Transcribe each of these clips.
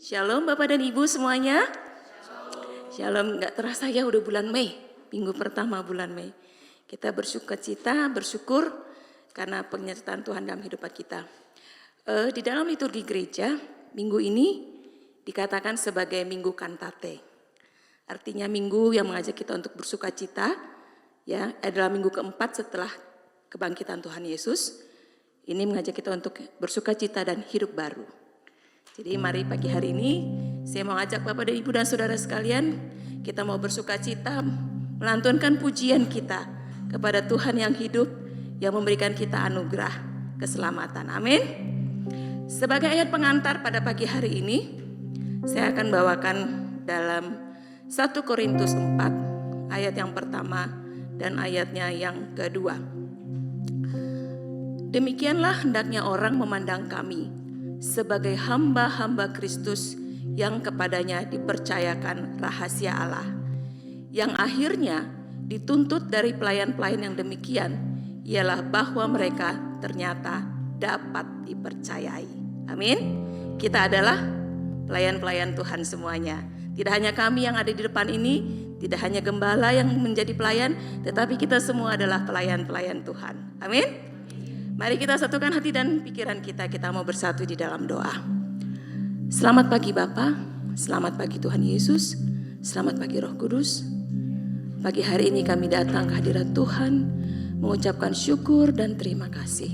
Shalom Bapak dan Ibu semuanya. Shalom, gak terasa ya udah bulan Mei, minggu pertama bulan Mei. Kita bersyukur karena penyertaan Tuhan dalam hidup kita. Di dalam liturgi gereja, minggu ini dikatakan sebagai minggu kantate. Artinya minggu yang mengajak kita untuk bersukacita, ya, adalah minggu keempat setelah kebangkitan Tuhan Yesus. Ini mengajak kita untuk bersukacita dan hidup baru. Jadi mari pagi hari ini saya mau ajak Bapak dan Ibu dan Saudara sekalian, kita mau bersukacita melantunkan pujian kita kepada Tuhan yang hidup, yang memberikan kita anugerah keselamatan. Amin. Sebagai ayat pengantar pada pagi hari ini, saya akan bawakan dalam 1 Korintus 4 ayat yang pertama dan ayatnya yang kedua. Demikianlah hendaknya orang memandang kami sebagai hamba-hamba Kristus yang kepadanya dipercayakan rahasia Allah, yang akhirnya dituntut dari pelayan-pelayan yang demikian ialah bahwa mereka ternyata dapat dipercayai. Amin. Kita adalah pelayan-pelayan Tuhan semuanya. Tidak hanya kami yang ada di depan ini, tidak hanya gembala yang menjadi pelayan, tetapi kita semua adalah pelayan-pelayan Tuhan. Amin. Mari kita satukan hati dan pikiran kita mau bersatu di dalam doa. Selamat pagi Bapa, selamat pagi Tuhan Yesus, selamat pagi Roh Kudus. Pagi hari ini kami datang ke hadirat Tuhan, mengucapkan syukur dan terima kasih.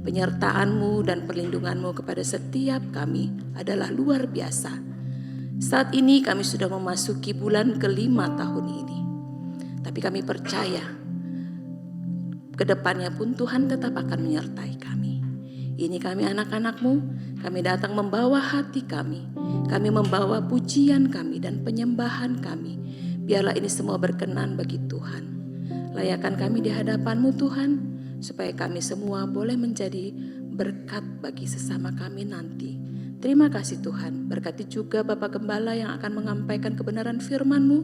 Penyertaan-Mu dan perlindungan-Mu kepada setiap kami adalah luar biasa. Saat ini kami sudah memasuki bulan ke-5 tahun ini. Tapi kami percaya kedepannya pun Tuhan tetap akan menyertai kami. Ini kami anak-anak-Mu, kami datang membawa hati kami membawa pujian kami dan penyembahan kami. Biarlah ini semua berkenan bagi Tuhan. Layakkan kami di hadapan-Mu Tuhan, supaya kami semua boleh menjadi berkat bagi sesama kami nanti. Terima kasih Tuhan, berkati juga Bapak Gembala yang akan menyampaikan kebenaran firman-Mu.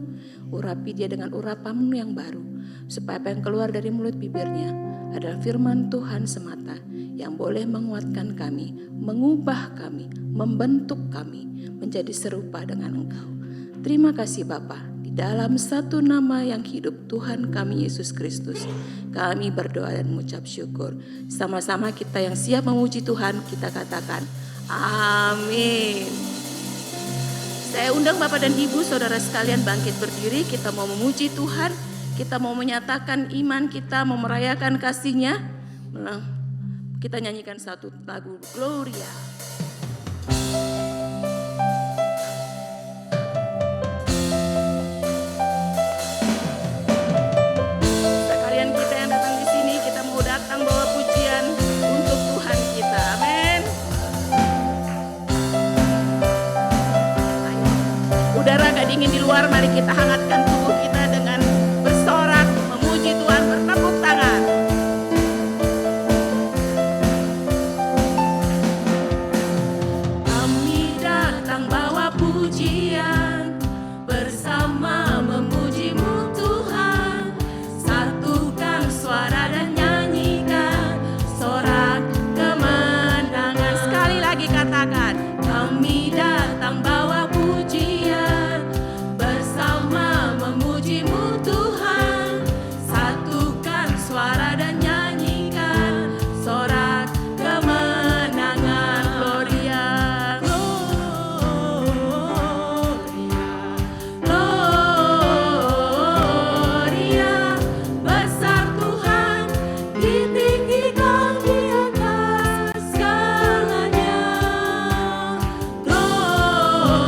Urapi dia dengan urapan-Mu yang baru, supaya apa yang keluar dari mulut bibirnya adalah firman Tuhan semata yang boleh menguatkan kami, mengubah kami, membentuk kami menjadi serupa dengan Engkau. Terima kasih Bapa, di dalam satu nama yang hidup Tuhan kami Yesus Kristus, kami berdoa dan mengucap syukur. Sama-sama kita yang siap memuji Tuhan, kita katakan amin. Saya undang Bapak dan Ibu, saudara sekalian bangkit berdiri. Kita mau memuji Tuhan, kita mau menyatakan iman kita, mau merayakan kasih-Nya. Kita nyanyikan satu lagu Gloria. Sekalian kita yang datang di sini, kita mau datang bawa pujian untuk Tuhan kita. Amin. Udara gak dingin di luar, mari kita hangatkan tubuh kita dengan bersorak, memuji Tuhan, bertepuk tangan. Kami datang bawa pujian, bersama memuji-Mu Tuhan. Satukan suara dan nyanyikan sorak kemenangan. Sekali lagi katakan, kami datang bawa pujian, bersama memuji-Mu Tuhan. Satukan suara dan nyanyikan sorak kemenangan. Gloria, Gloria, besar Tuhan, ditinggikan di atas segalanya. Gloria,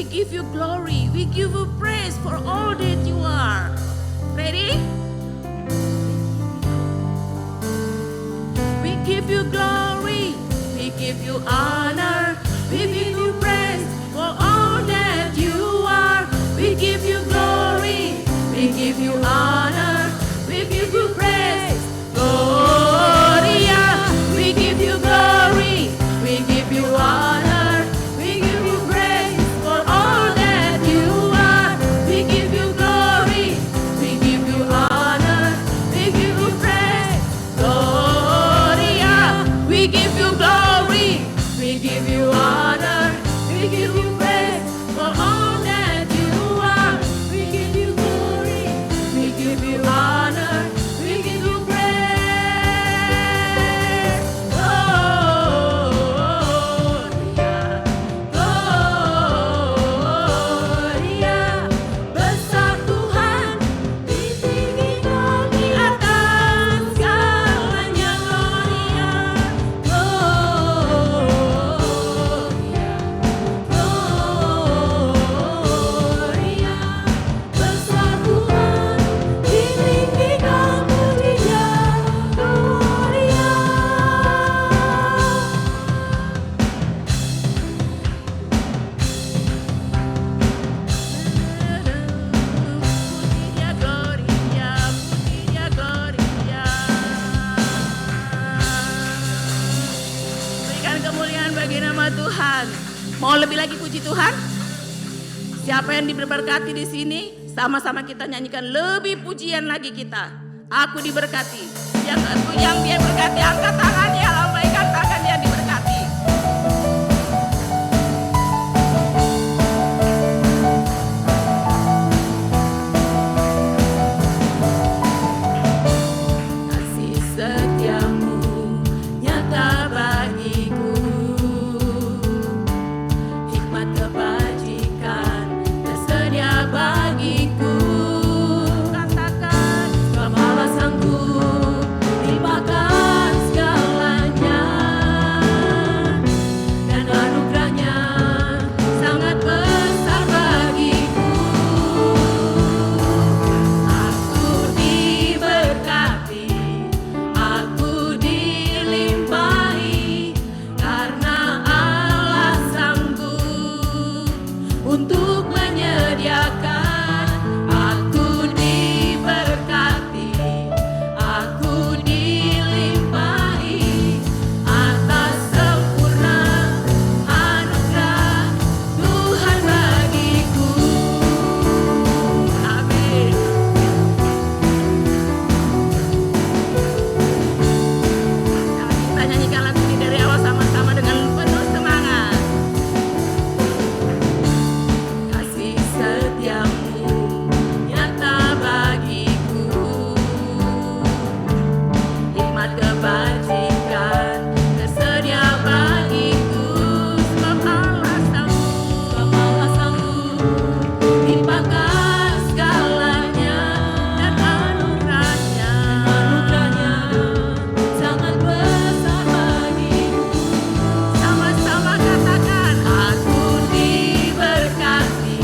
We give you glory, we give you praise for all that you are. Ready? We give you glory, we give you honor, we give you praise for all that you are. We give you glory, we give you honor, we give you praise. Gloria, we give you glory, we give you honor, we give you praise for all that you are. We give you glory, we give you honor, we give you praise. Gloria, we give you glory, we give you honor, we give you praise for all that you are. We give you glory, we give you honor, we give you praise. Gloria, besar Tuhan di tinggi di atas segalanya. Gloria, besar Tuhan di tinggi kemuliaan. Gloria. Pujinya Gloria, pujinya Gloria. Berikan kemuliaan bagi nama Tuhan. Mau lebih lagi puji Tuhan? Siapa yang diberkati di sini? Sama-sama kita nyanyikan lebih pujian lagi kita. Aku diberkati. Yang dia berkati, angkat tangannya, lambaikan tangan yang diberkati. Kasih setiamu nyata bagiku, hikmat kebajikan tersedia bagiku. Katakan, Kepala sanggup limpahkan segalanya, dan anugerahnya sangat besar bagiku. Aku diberkati, aku dilimpahi, karena Allah sanggup untuk menyediakan. Aku diberkati, aku dilimpahi, atas sempurna anugerah Tuhan bagiku. Amin. Kita nyanyikan lagu ini dari awal sama-sama dengan penuh semangat. Kasih setiamu nyata bagiku, hikmat kebajikan tersedia bagiku. Sebab Allah sanggup limpahkan segalanya, dan anugerahnya sangat besar bagiku. Sama-sama katakan, aku diberkati,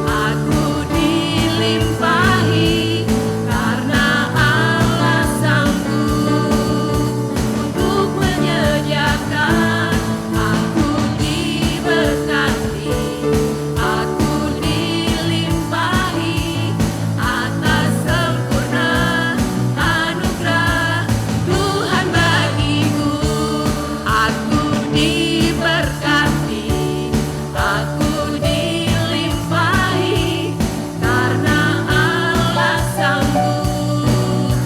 aku dilimpahi, karena Allah sanggup untuk menyediakan. Aku diberkati, aku dilimpahi, atas sempurna anugerah Tuhan bagiku. Aku diberkati, aku dilimpahi, karena Allah sanggup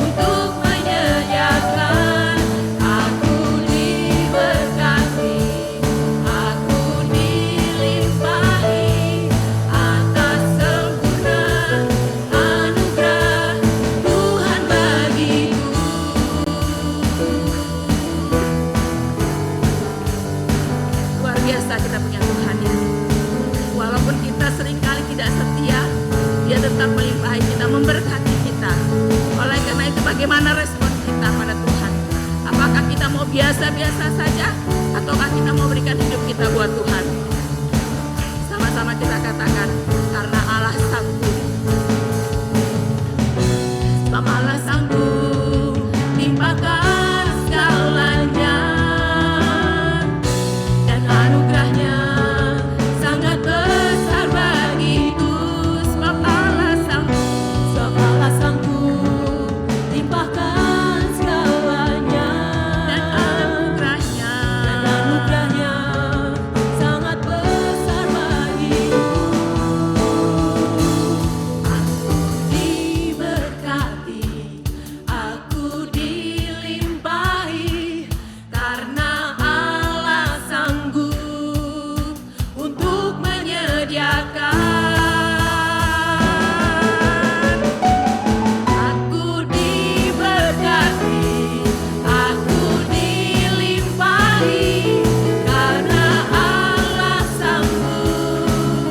untuk menyediakan. Aku diberkati, aku dilimpahi, atas sempurna anugerah Tuhan bagiku. Luar biasa kita punya Tuhan ya. Walaupun kita seringkali tidak setia, Dia tetap melimpahi kita, memberkati kita. Oleh karena itu bagaimana respon kita pada Tuhan? Apakah kita mau biasa-biasa saja, ataukah kita mau berikan hidup kita buat Tuhan? Sama kita katakan, karena Allah sanggup. Sebab Allah sanggup limpahkan segalanya, dan anugerahnya sangat besar bagiku. Sebab Allah sanggup limpahkan segalanya, dan anugerahnya sangat besar bagiku. Aku dilimpahi, karena Allah sanggup untuk menyediakan. Aku diberkati, aku dilimpahi, karena Allah sanggup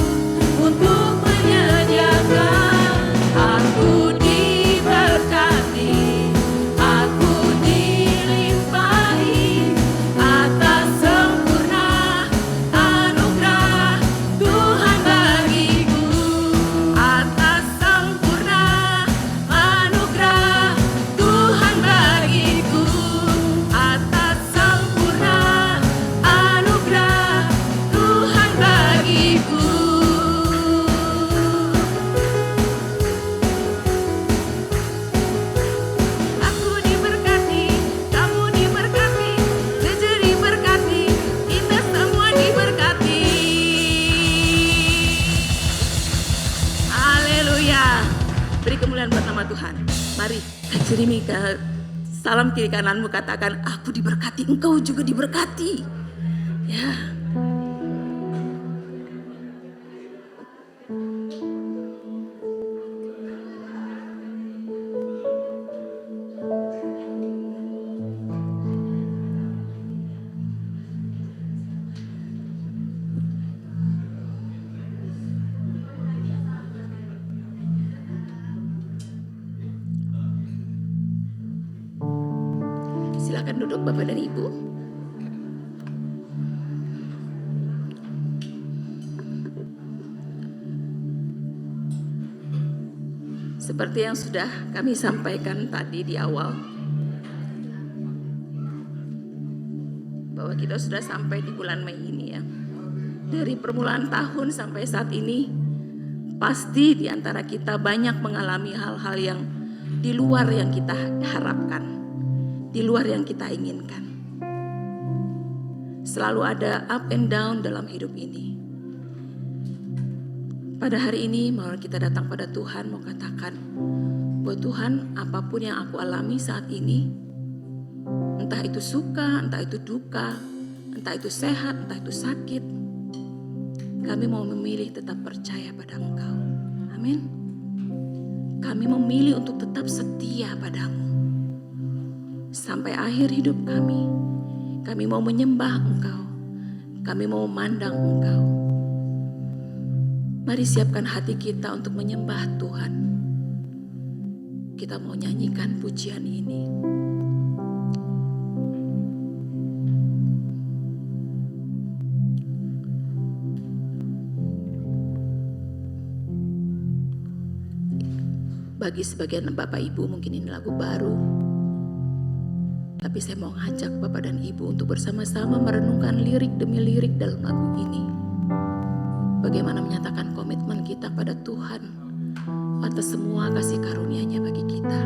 untuk menyediakan. Aku diberkati, aku dilimpahi atas sempurna anugerah Tuhan bagiku, atas sempurna anugerah Tuhan bagiku, atas sempurna anugerah Tuhan bagiku. Aku diberkati, kamu diberkati, gereja diberkati, kita semua diberkati. Haleluya. Beri kemuliaan buat nama Tuhan. Mari, kirimi ke salam kiri kananmu, katakan, aku diberkati, engkau juga diberkati. Ya. Silakan duduk Bapak dan Ibu. Seperti yang sudah kami sampaikan tadi di awal, bahwa kita sudah sampai di bulan Mei ini ya. Dari permulaan tahun sampai saat ini, pasti di antara kita banyak mengalami hal-hal yang di luar yang kita harapkan, di luar yang kita inginkan. Selalu ada up and down dalam hidup ini. Pada hari ini mau kita datang pada Tuhan, mau katakan, buat Tuhan, apapun yang aku alami saat ini, entah itu suka, entah itu duka, entah itu sehat, entah itu sakit, kami mau memilih tetap percaya pada Engkau. Amin. Kami memilih untuk tetap setia padamu sampai akhir hidup kami. Kami mau menyembah Engkau, kami mau memandang Engkau. Mari siapkan hati kita untuk menyembah Tuhan. Kita mau nyanyikan pujian ini. Bagi sebagian Bapak Ibu mungkin ini lagu baru, tapi saya mau ngajak Bapak dan Ibu untuk bersama-sama merenungkan lirik demi lirik dalam lagu ini. Bagaimana menyatakan komitmen kita pada Tuhan atas semua kasih karunia-Nya bagi kita.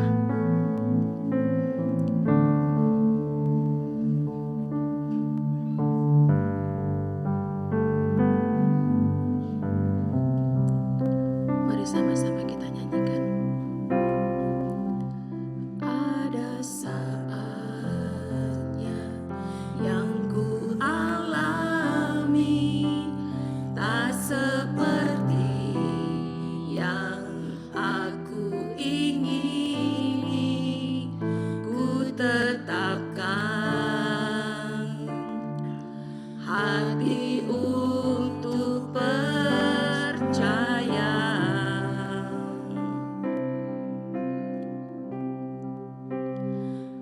Mari sama-sama kita nyanyikan. Ada saatnya yang ku alami, tak seperti yang aku ingini. Ku tetapkan hati untuk percaya.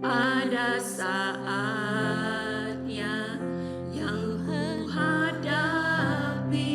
Ada saatnya yang ku hadapi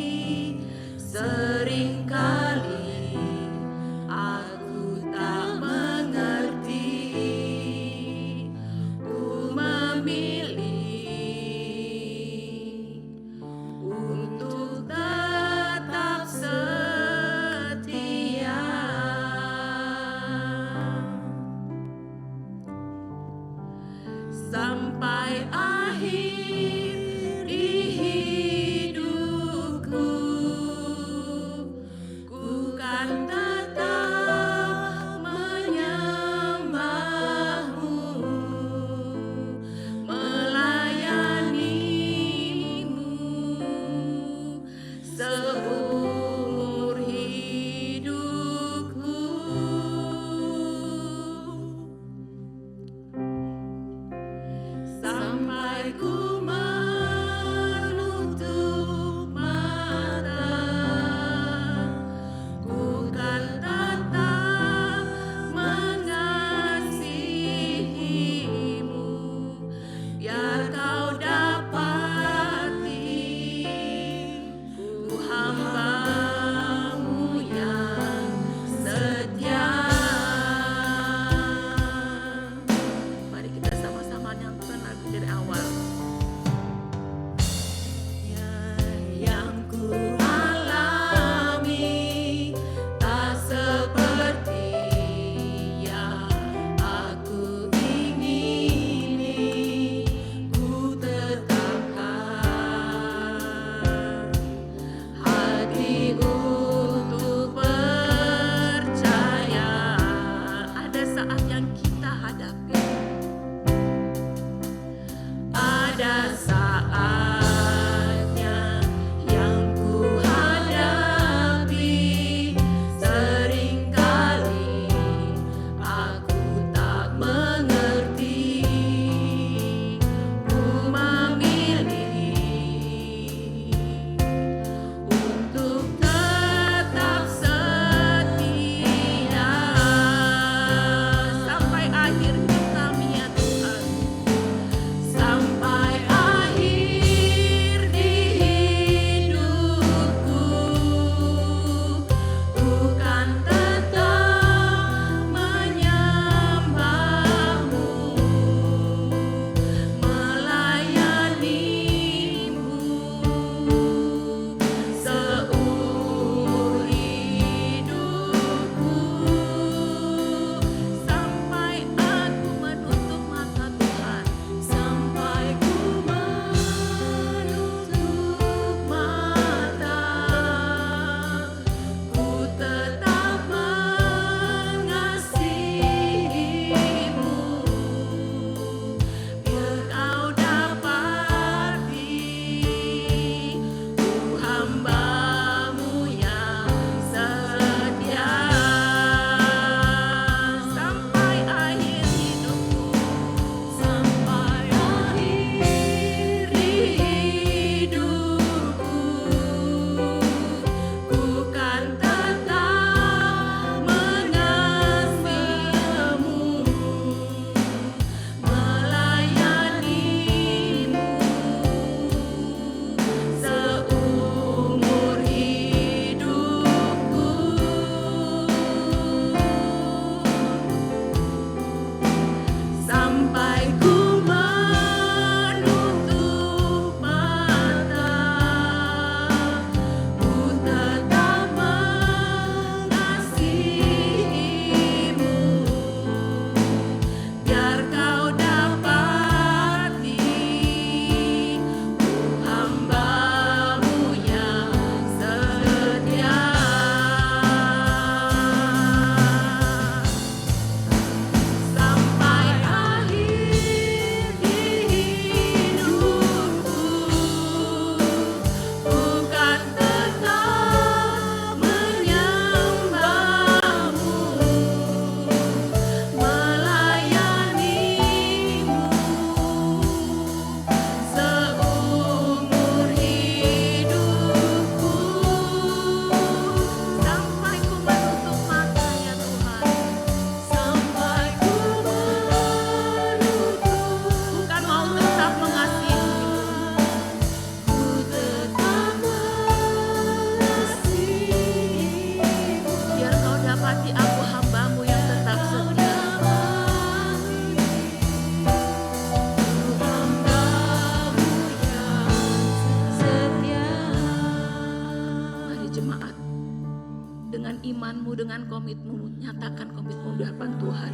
imanmu, dengan komitmenmu, nyatakan komitmenmu di hadapan Tuhan.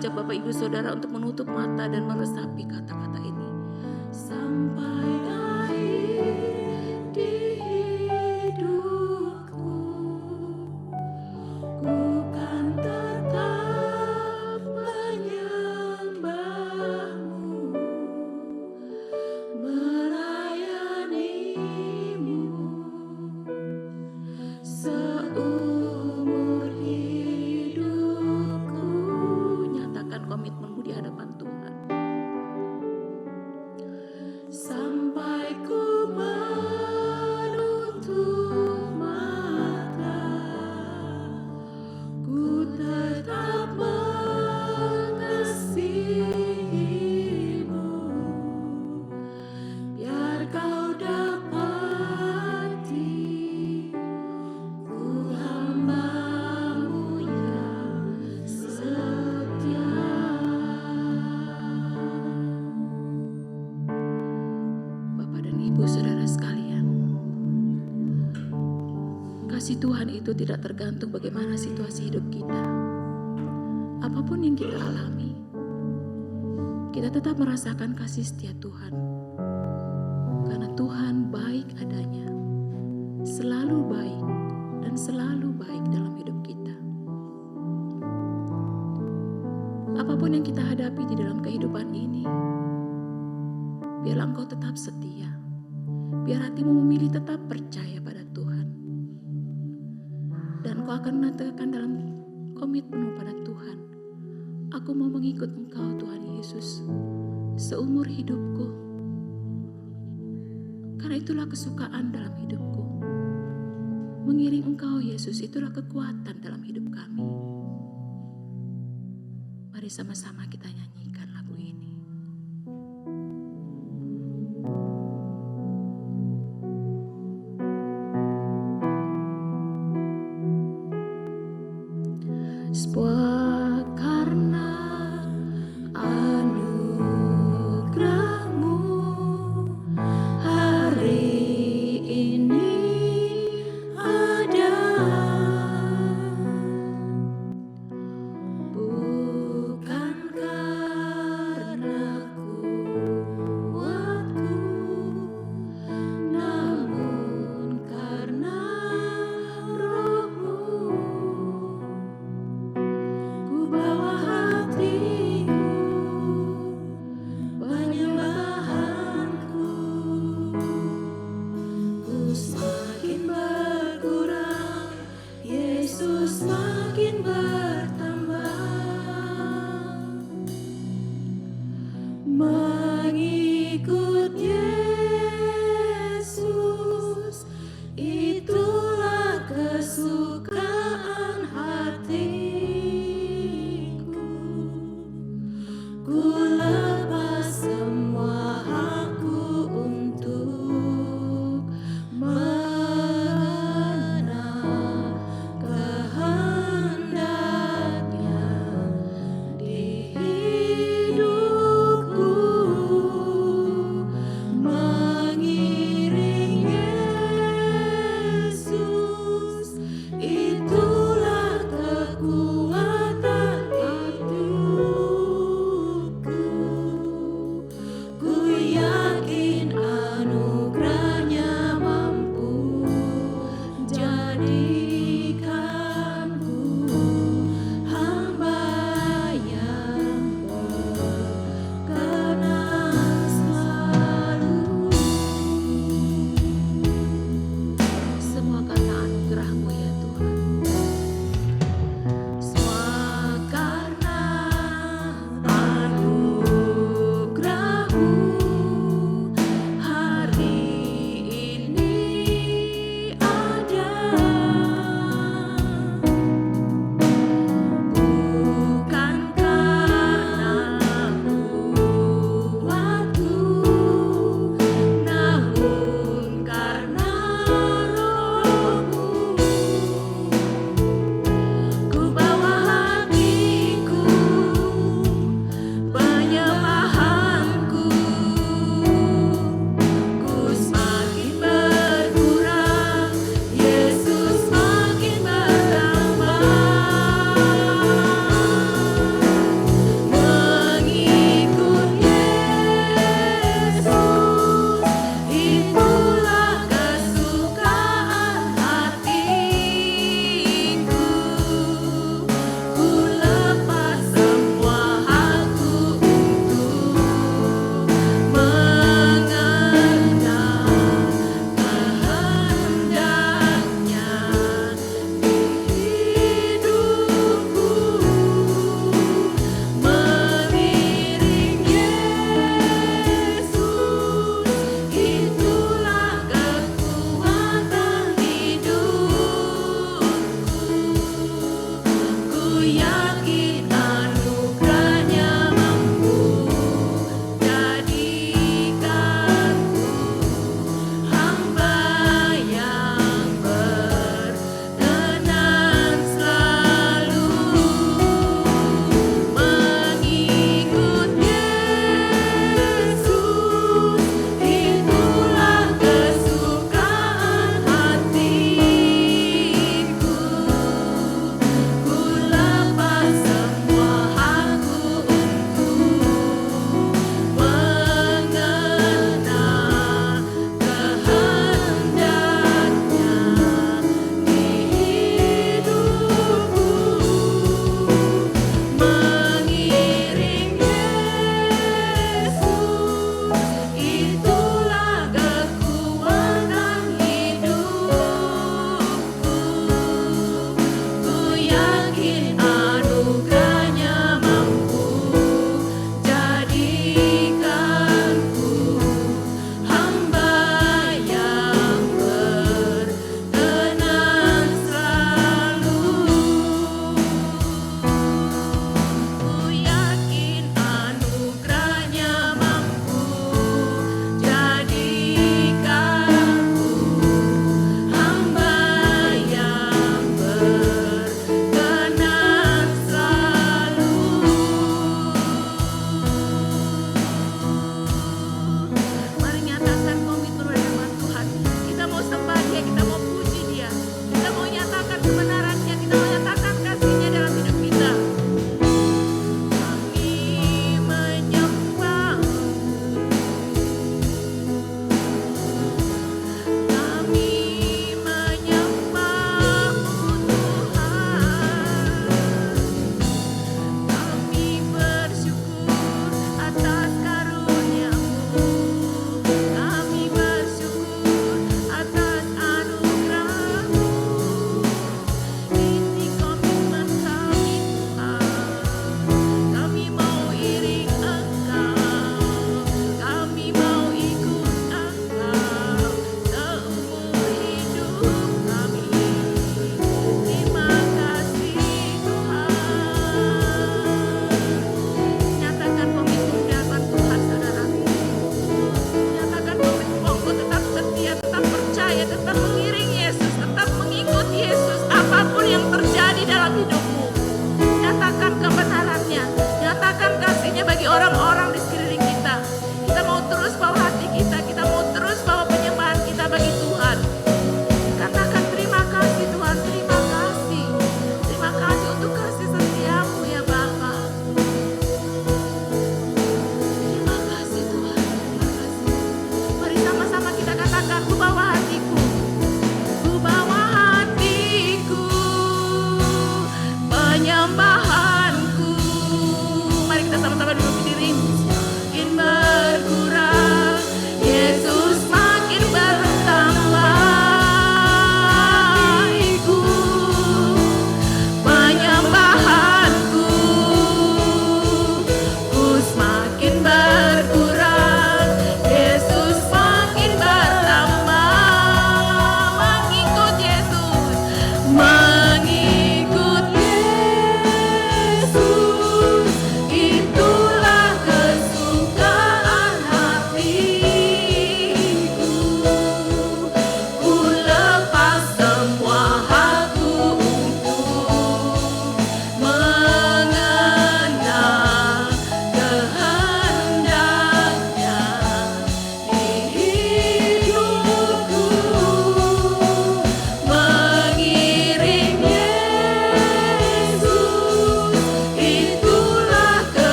mengajak Bapak Ibu Saudara untuk menutup mata dan meresapi kata-kata ini. Sampai akhir di hidupku, ku kan tetap menyembahmu, melayanimu seumur hidupku. Nyatakan komitmenmu di hadapan Tuhan. Sampai ku menutup mata, ku tetap mengasihimu, biar kau dapati ku hamba-Mu yang setia. Bapak dan Ibu Saudara sekalian, kasih Tuhan itu tidak tergantung bagaimana situasi hidup kita. Apapun yang kita alami, kita tetap merasakan kasih setia Tuhan. Karena Tuhan baik adanya, selalu baik dan selalu baik dalam hidup kita. Apapun yang kita hadapi di dalam kehidupan ini, biarlah engkau tetap setia. Biar hatimu memilih tetap percaya pada Tuhan. Dan engkau akan menetapkan dalam komitmenmu pada Tuhan. Aku mau mengikut Engkau Tuhan Yesus seumur hidupku. Karena itulah kesukaan dalam hidupku. Mengiring Engkau Yesus itulah kekuatan dalam hidup kami. Mari sama-sama kita nyanyikan lagu ini. Sebuah karena anugerah-Mu hari ini ada, bukan karena kuatku, namun karena Roh-Mu. Ku bawa hatiku, penyembahanku, ku semakin berkurang, Yesus semakin bertambah. Mengikut Yesus itulah kesukaan hatiku. Ku lepas semua hakku untuk mengenal kehendaknya di hidupku.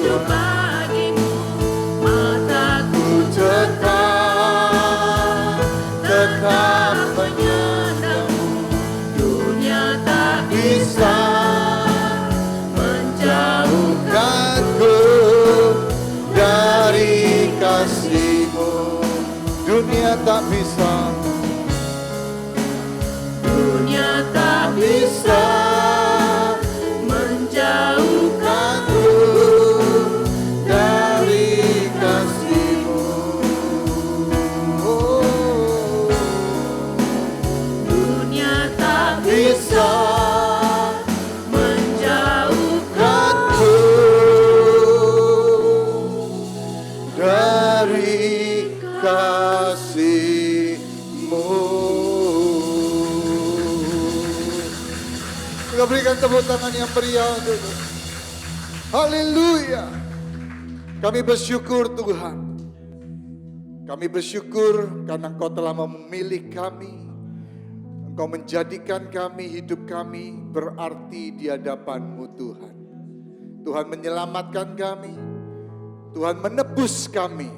hidup bagimu, mataku tetap menyandangmu. Dunia tak bisa menjauhkanku dari kasih-Mu. Dunia tak bisa, dunia tak bisa menjauhkanku dari kasih-Mu. Oh, dunia tak bisa menjauhkanku dari kasih-Mu. Kita berikan tepuk tangan yang meriah untuk Tuhan. Haleluya. Kami bersyukur Tuhan. Kami bersyukur karena Engkau telah memilih kami. Engkau menjadikan kami, hidup kami berarti di hadapan-Mu Tuhan. Tuhan menyelamatkan kami. Tuhan menebus kami.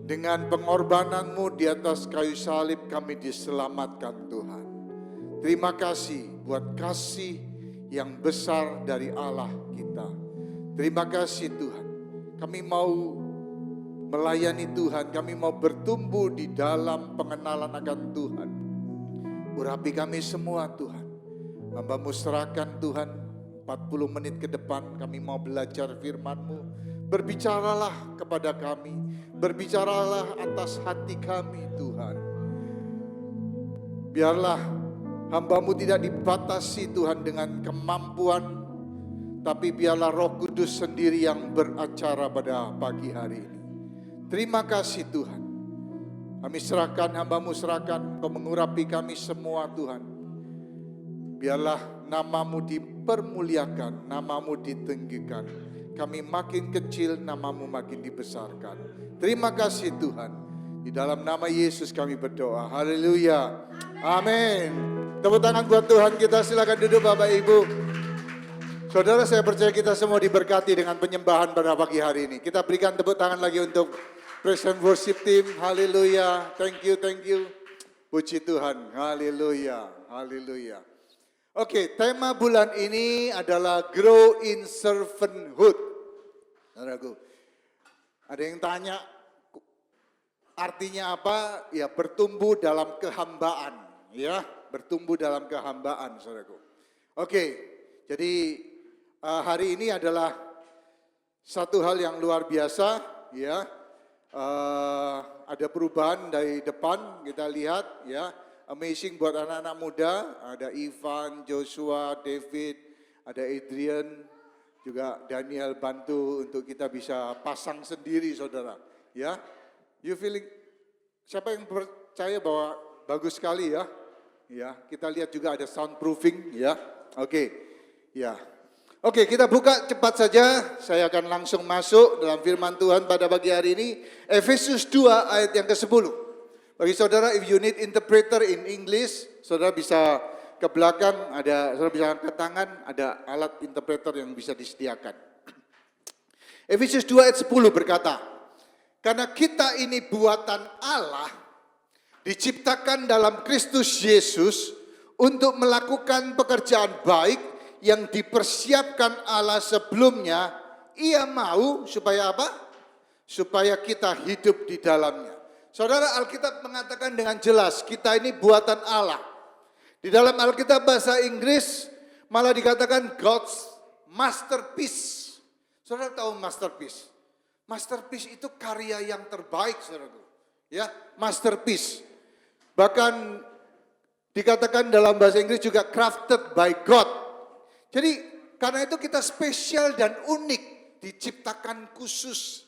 Dengan pengorbanan-Mu di atas kayu salib kami diselamatkan Tuhan. Terima kasih buat kasih yang besar dari Allah kita. Terima kasih Tuhan. Kami mau melayani Tuhan. Kami mau bertumbuh di dalam pengenalan akan Tuhan. Urapi kami semua Tuhan. Hamba-Mu serahkan Tuhan 40 menit ke depan. Kami mau belajar firman-Mu. Berbicaralah kepada kami. Berbicaralah atas hati kami Tuhan. Biarlah hamba-Mu tidak dibatasi Tuhan dengan kemampuan, tapi biarlah Roh Kudus sendiri yang beracara pada pagi hari ini. Terima kasih Tuhan. Kami serahkan, hamba-Mu serahkan, Engkau mengurapi kami semua Tuhan. Biarlah nama-Mu dipermuliakan, nama-Mu ditinggikan. Kami makin kecil, nama-Mu makin dibesarkan. Terima kasih Tuhan. Di dalam nama Yesus kami berdoa. Haleluya. Amin. Tepuk tangan buat Tuhan kita. Silakan duduk Bapak Ibu. Saudara, saya percaya kita semua diberkati dengan penyembahan pada pagi hari ini. Kita berikan tepuk tangan lagi untuk praise and worship team. Haleluya. Thank you, thank you. Puji Tuhan. Haleluya. Haleluya. Oke, tema bulan ini adalah Grow in Servanthood. Saudaraku, ada yang tanya artinya apa? Ya, bertumbuh dalam kehambaan. Ya, bertumbuh dalam kehambaan, saudaraku. Oke, jadi hari ini adalah satu hal yang luar biasa, ya. Ada perubahan dari depan, kita lihat, ya. Amazing buat anak-anak muda. Ada Ivan, Joshua, David, ada Adrian, juga Daniel bantu untuk kita bisa pasang sendiri, saudara. Ya, you feeling? Siapa yang percaya bahwa bagus sekali ya? Ya, kita lihat juga ada soundproofing ya. Oke. Ya. Oke, kita buka cepat saja. Saya akan langsung masuk dalam firman Tuhan pada pagi hari ini. Efesus 2 ayat yang ke-10. Bagi saudara, if you need interpreter in English, saudara bisa ke belakang, saudara bisa angkat tangan, ada alat interpreter yang bisa disediakan. Efesus 2 ayat 10 berkata, karena kita ini buatan Allah, diciptakan dalam Kristus Yesus untuk melakukan pekerjaan baik yang dipersiapkan Allah sebelumnya. Ia mau supaya apa? Supaya kita hidup di dalamnya. Saudara, Alkitab mengatakan dengan jelas, kita ini buatan Allah. Di dalam Alkitab bahasa Inggris malah dikatakan God's masterpiece. Saudara tahu masterpiece? Masterpiece itu karya yang terbaik, saudara. Ya, masterpiece. Bahkan dikatakan dalam bahasa Inggris juga crafted by God. Jadi karena itu kita spesial dan unik, diciptakan khusus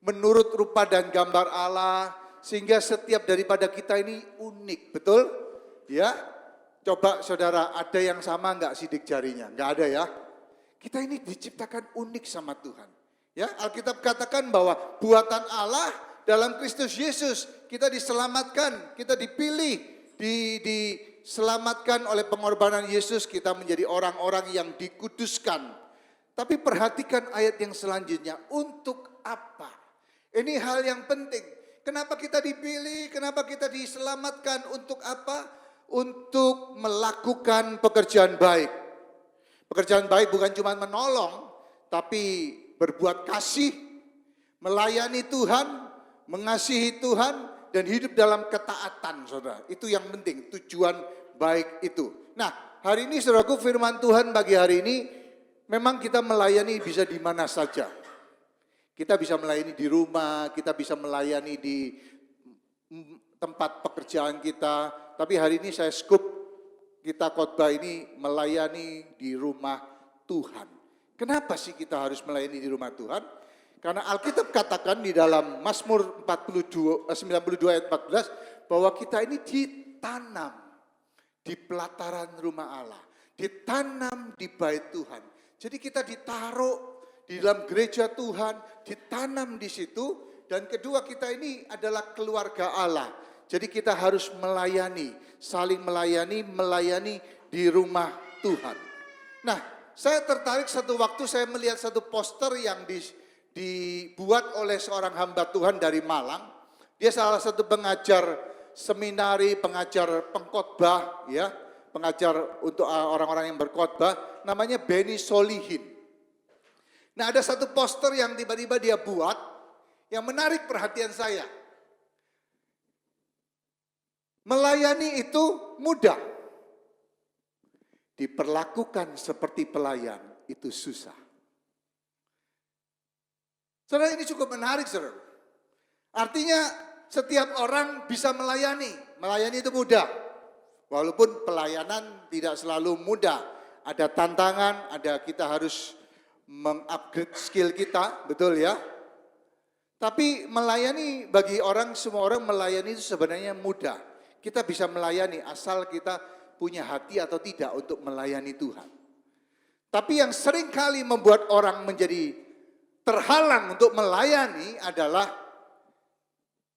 menurut rupa dan gambar Allah, sehingga setiap daripada kita ini unik, betul? Ya, coba saudara, ada yang sama enggak sidik jarinya? Enggak ada ya. Kita ini diciptakan unik sama Tuhan. Ya, Alkitab katakan bahwa buatan Allah dalam Kristus Yesus, kita diselamatkan, kita dipilih, diselamatkan oleh pengorbanan Yesus, kita menjadi orang-orang yang dikuduskan. Tapi perhatikan ayat yang selanjutnya, untuk apa? Ini hal yang penting. Kenapa kita dipilih? Kenapa kita diselamatkan? Untuk apa? Untuk melakukan pekerjaan baik. Pekerjaan baik bukan cuma menolong, tapi berbuat kasih, melayani Tuhan, mengasihi Tuhan, dan hidup dalam ketaatan, saudara. Itu yang penting, tujuan baik itu. Nah, hari ini saudaraku, firman Tuhan bagi hari ini, memang kita melayani bisa di mana saja. Kita bisa melayani di rumah, kita bisa melayani di tempat pekerjaan kita. Tapi hari ini saya scoop, kita khotbah ini melayani di rumah Tuhan. Kenapa sih kita harus melayani di rumah Tuhan? Karena Alkitab katakan di dalam Mazmur 92 ayat 14 bahwa kita ini ditanam di pelataran rumah Allah, ditanam di bait Tuhan. Jadi kita ditaruh di dalam gereja Tuhan, ditanam di situ, dan kedua kita ini adalah keluarga Allah. Jadi kita harus melayani, saling melayani di rumah Tuhan. Nah, saya tertarik satu waktu saya melihat satu poster yang dibuat oleh seorang hamba Tuhan dari Malang. Dia salah satu pengajar seminari, pengajar pengkhotbah, ya, pengajar untuk orang-orang yang berkhotbah, namanya Benny Solihin. Nah, ada satu poster yang tiba-tiba dia buat yang menarik perhatian saya. Melayani itu mudah. Diperlakukan seperti pelayan itu susah. Saudara, ini cukup menarik, saudara. Artinya setiap orang bisa melayani. Melayani itu mudah. Walaupun pelayanan tidak selalu mudah. Ada tantangan, kita harus mengupgrade skill kita, betul ya? Tapi melayani bagi semua orang melayani itu sebenarnya mudah. Kita bisa melayani asal kita punya hati atau tidak untuk melayani Tuhan. Tapi yang sering kali membuat orang menjadi terhalang untuk melayani adalah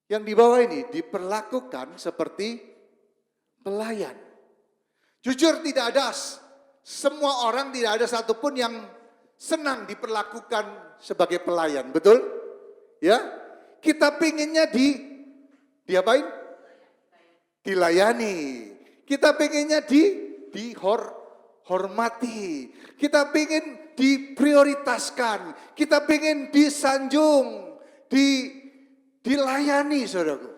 yang di bawah ini, diperlakukan seperti pelayan. Jujur tidak ada, semua orang tidak ada satupun yang senang diperlakukan sebagai pelayan, betul? Ya, kita pinginnya diapain? Dilayani. Kita pinginnya dihormati. Kita pingin diprioritaskan. Kita pingin disanjung, dilayani, saudaraku.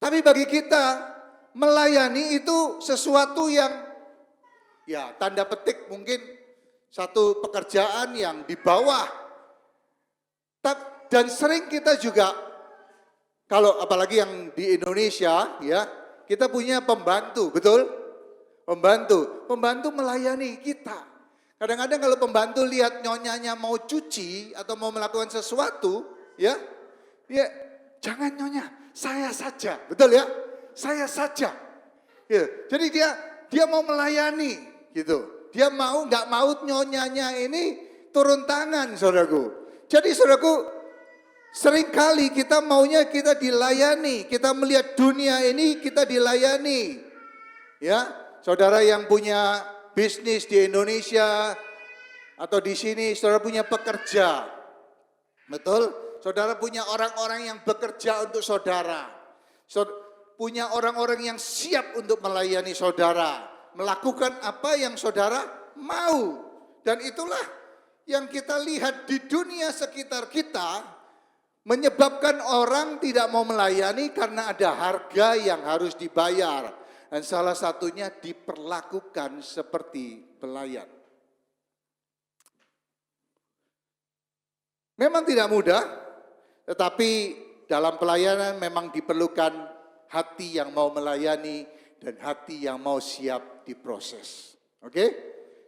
Tapi bagi kita melayani itu sesuatu yang ya tanda petik mungkin satu pekerjaan yang di bawah. Dan sering kita juga, kalau apalagi yang di Indonesia ya, kita punya pembantu, betul? Pembantu melayani kita. Kadang-kadang kalau pembantu lihat nyonyanya mau cuci atau mau melakukan sesuatu, ya, dia jangan nyonya, saya saja, betul ya? Saya saja. Ya, jadi dia mau melayani, gitu. Dia nggak mau nyonyanya ini turun tangan, saudaraku. Jadi saudaraku, seringkali kita maunya kita dilayani, kita melihat dunia ini kita dilayani. Ya, saudara yang punya bisnis di Indonesia atau di sini, saudara punya pekerja. Betul? Saudara punya orang-orang yang bekerja untuk saudara. Punya orang-orang yang siap untuk melayani saudara, melakukan apa yang saudara mau. Dan itulah yang kita lihat di dunia sekitar kita, menyebabkan orang tidak mau melayani karena ada harga yang harus dibayar. Dan salah satunya diperlakukan seperti pelayan. Memang tidak mudah, tetapi dalam pelayanan memang diperlukan hati yang mau melayani dan hati yang mau siap diproses. Oke?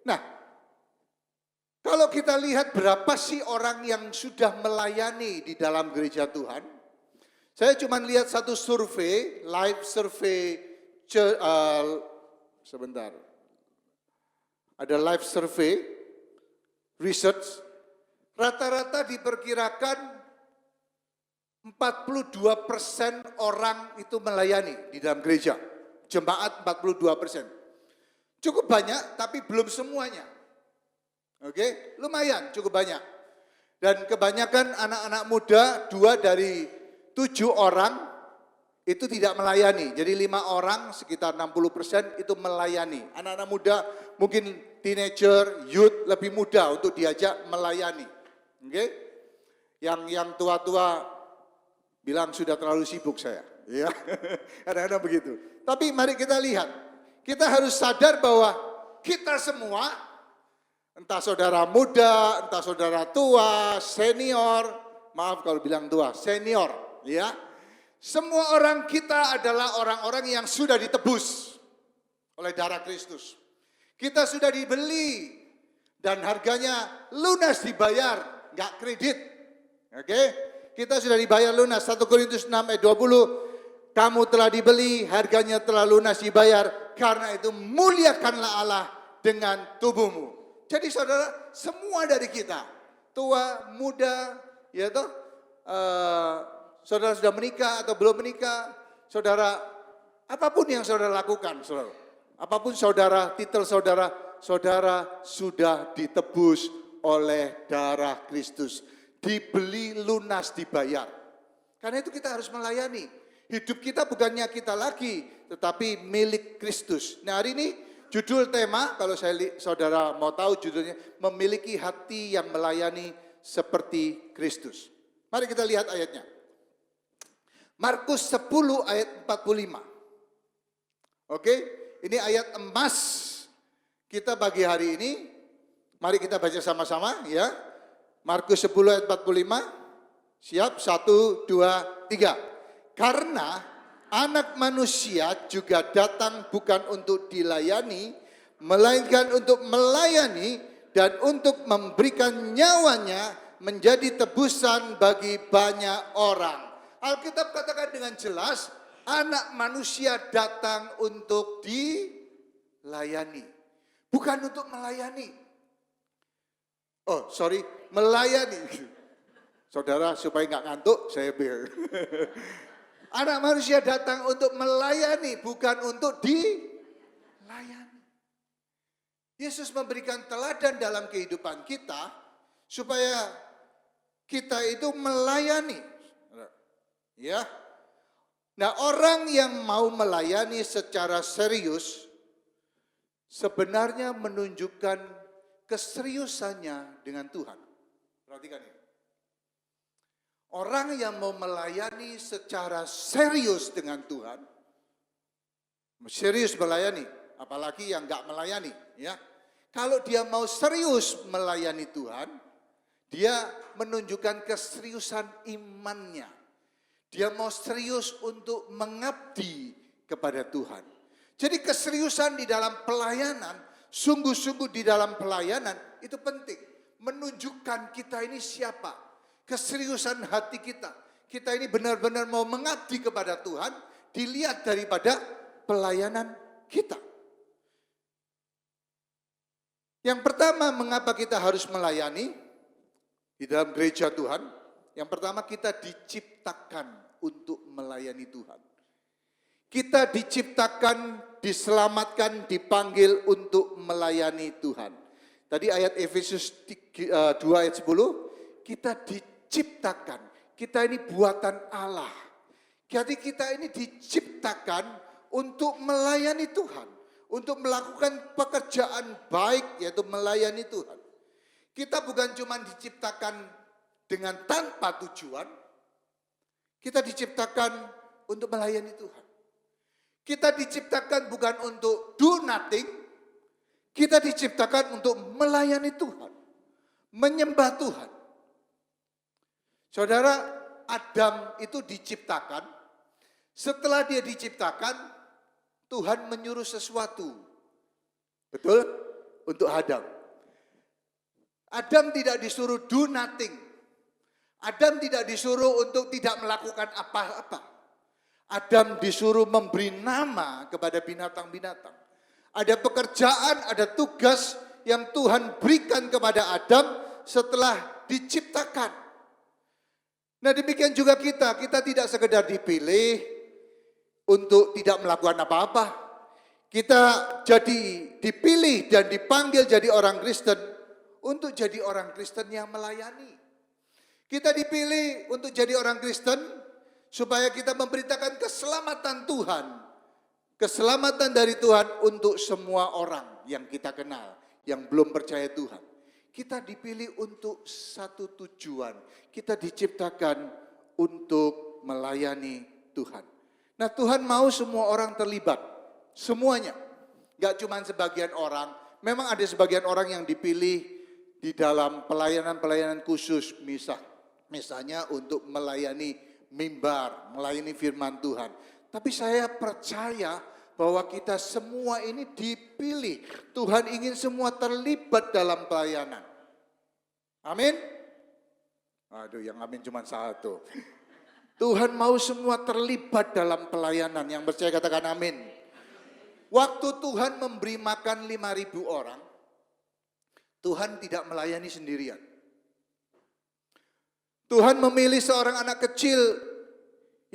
Nah, kalau kita lihat berapa sih orang yang sudah melayani di dalam gereja Tuhan, saya cuma lihat satu survei, live survei, sebentar, ada live survei, research, rata-rata diperkirakan 42% orang itu melayani di dalam gereja, jemaat 42%. Cukup banyak tapi belum semuanya. Oke, lumayan, cukup banyak. Dan kebanyakan anak-anak muda, 2 dari 7 orang itu tidak melayani. Jadi 5 orang, sekitar 60% itu melayani. Anak-anak muda, mungkin teenager, youth, lebih muda untuk diajak melayani. Oke? Yang tua-tua bilang sudah terlalu sibuk saya. Ya, kadang-kadang begitu. Tapi mari kita lihat, kita harus sadar bahwa kita semua, entah saudara muda, entah saudara tua, senior, maaf kalau bilang tua, senior, ya. Semua orang kita adalah orang-orang yang sudah ditebus oleh darah Kristus. Kita sudah dibeli dan harganya lunas dibayar, nggak kredit. Oke? Kita sudah dibayar lunas. 1 Korintus 6 ayat 20, kamu telah dibeli, harganya telah lunas dibayar, karena itu muliakanlah Allah dengan tubuhmu. Jadi saudara, semua dari kita, tua, muda, ya toh, saudara sudah menikah atau belum menikah, saudara, apapun yang saudara lakukan, saudara, apapun saudara, titel saudara, saudara sudah ditebus oleh darah Kristus, dibeli lunas dibayar. Karena itu kita harus melayani. Hidup kita bukannya kita lagi, tetapi milik Kristus. Nah hari ini judul tema, kalau saudara mau tahu judulnya, memiliki hati yang melayani seperti Kristus. Mari kita lihat ayatnya. Markus 10 ayat 45. Oke, ini ayat emas kita bagi hari ini. Mari kita baca sama-sama ya. Markus 10 ayat 45. Siap? 1, 2, 3. Karena Anak manusia juga datang bukan untuk dilayani, melainkan untuk melayani dan untuk memberikan nyawanya menjadi tebusan bagi banyak orang. Alkitab katakan dengan jelas, anak manusia datang untuk dilayani, bukan untuk melayani. Oh, sorry, melayani. Saudara, supaya nggak ngantuk, saya biar. Anak manusia datang untuk melayani, bukan untuk dilayani. Yesus memberikan teladan dalam kehidupan kita, supaya kita itu melayani. Ya. Nah, orang yang mau melayani secara serius, sebenarnya menunjukkan keseriusannya dengan Tuhan. Perhatikan ini. Orang yang mau melayani secara serius dengan Tuhan, serius melayani, apalagi yang enggak melayani, ya. Kalau dia mau serius melayani Tuhan, dia menunjukkan keseriusan imannya. Dia mau serius untuk mengabdi kepada Tuhan. Jadi keseriusan di dalam pelayanan, sungguh-sungguh di dalam pelayanan itu penting. Menunjukkan kita ini siapa. Keseriusan hati kita. Kita ini benar-benar mau mengabdi kepada Tuhan, dilihat daripada pelayanan kita. Yang pertama, mengapa kita harus melayani di dalam gereja Tuhan? Yang pertama, kita diciptakan untuk melayani Tuhan. Kita diciptakan, diselamatkan, dipanggil untuk melayani Tuhan. Tadi ayat Efesus 2 ayat 10, kita diciptakan, kita ini buatan Allah. Jadi kita ini diciptakan untuk melayani Tuhan, untuk melakukan pekerjaan baik, yaitu melayani Tuhan. Kita bukan cuma diciptakan dengan tanpa tujuan, kita diciptakan untuk melayani Tuhan. Kita diciptakan bukan untuk do nothing, kita diciptakan untuk melayani Tuhan, menyembah Tuhan. Saudara, Adam itu diciptakan, setelah dia diciptakan, Tuhan menyuruh sesuatu. Betul? Untuk Adam. Adam tidak disuruh do nothing. Adam tidak disuruh untuk tidak melakukan apa-apa. Adam disuruh memberi nama kepada binatang-binatang. Ada pekerjaan, ada tugas yang Tuhan berikan kepada Adam setelah diciptakan. Nah demikian juga kita tidak sekedar dipilih untuk tidak melakukan apa-apa. Kita jadi dipilih dan dipanggil jadi orang Kristen untuk jadi orang Kristen yang melayani. Kita dipilih untuk jadi orang Kristen supaya kita memberitakan keselamatan Tuhan. Keselamatan dari Tuhan untuk semua orang yang kita kenal, yang belum percaya Tuhan. Kita dipilih untuk satu tujuan. Kita diciptakan untuk melayani Tuhan. Nah, Tuhan mau semua orang terlibat. Semuanya. Gak cuma sebagian orang. Memang ada sebagian orang yang dipilih di dalam pelayanan-pelayanan khusus. Misalnya untuk melayani mimbar, melayani firman Tuhan. Tapi saya percaya bahwa kita semua ini dipilih. Tuhan ingin semua terlibat dalam pelayanan. Amin. Aduh, yang amin cuma satu. Tuhan mau semua terlibat dalam pelayanan. Yang percaya katakan amin. Waktu Tuhan memberi makan 5.000 orang, Tuhan tidak melayani sendirian. Tuhan memilih seorang anak kecil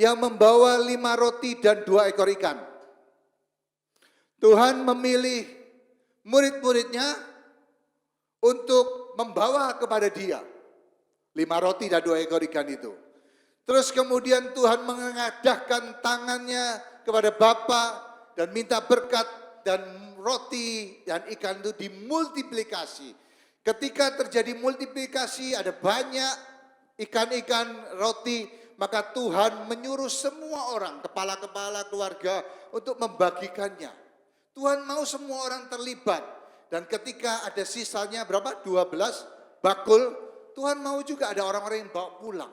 yang membawa 5 roti dan 2 ekor ikan. Tuhan memilih murid-muridnya untuk membawa kepada dia 5 roti dan 2 ekor ikan itu. Terus kemudian Tuhan mengadahkan tangannya kepada Bapa dan minta berkat, dan roti dan ikan itu dimultiplikasi. Ketika terjadi multiplikasi, ada banyak ikan-ikan roti, maka Tuhan menyuruh semua orang, kepala-kepala keluarga untuk membagikannya. Tuhan mau semua orang terlibat. Dan ketika ada sisanya berapa? 12 bakul, Tuhan mau juga ada orang-orang yang bawa pulang.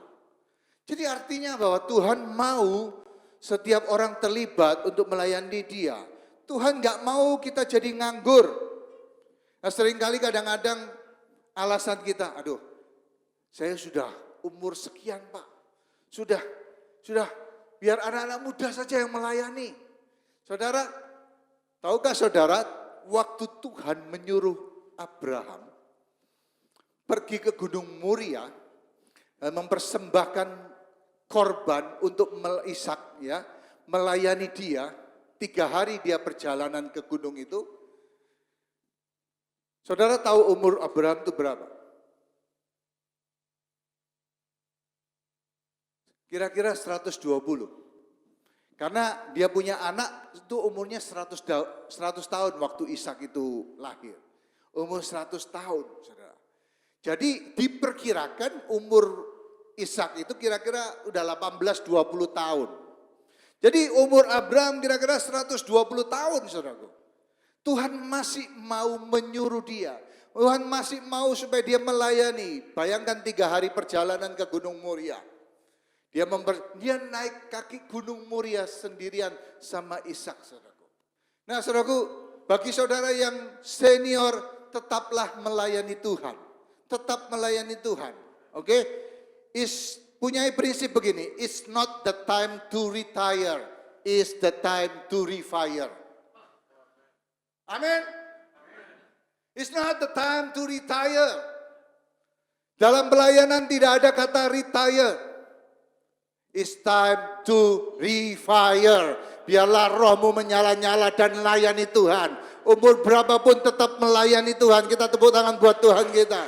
Jadi artinya bahwa Tuhan mau setiap orang terlibat untuk melayani dia. Tuhan gak mau kita jadi nganggur. Nah, seringkali kadang-kadang alasan kita, aduh, saya sudah umur sekian Pak. Sudah, biar anak-anak muda saja yang melayani. Saudara, tahukah saudara, waktu Tuhan menyuruh Abraham pergi ke Gunung Moria dan mempersembahkan korban untuk Ishak, ya, melayani dia, 3 hari dia perjalanan ke gunung itu. Saudara tahu umur Abraham itu berapa? Kira-kira 120. Karena dia punya anak itu umurnya 100 tahun waktu Ishak itu lahir. Umur 100 tahun, saudara. Jadi diperkirakan umur Ishak itu kira-kira udah 18-20 tahun. Jadi umur Abraham kira-kira 120 tahun, saudaraku. Tuhan masih mau menyuruh dia. Tuhan masih mau supaya dia melayani. Bayangkan 3 hari perjalanan ke Gunung Moria. Dia naik kaki Gunung Moria sendirian sama Ishak, saudaraku. Nah, saudaraku, bagi saudara yang senior, tetaplah melayani Tuhan. Tetap melayani Tuhan. Oke? Punya prinsip begini, it's not the time to retire, it's the time to refire. Amin. It's not the time to retire. Dalam pelayanan tidak ada kata retire. It's time to refire. Biarlah rohmu menyala-nyala dan layani Tuhan. Umur berapapun tetap melayani Tuhan. Kita tepuk tangan buat Tuhan kita.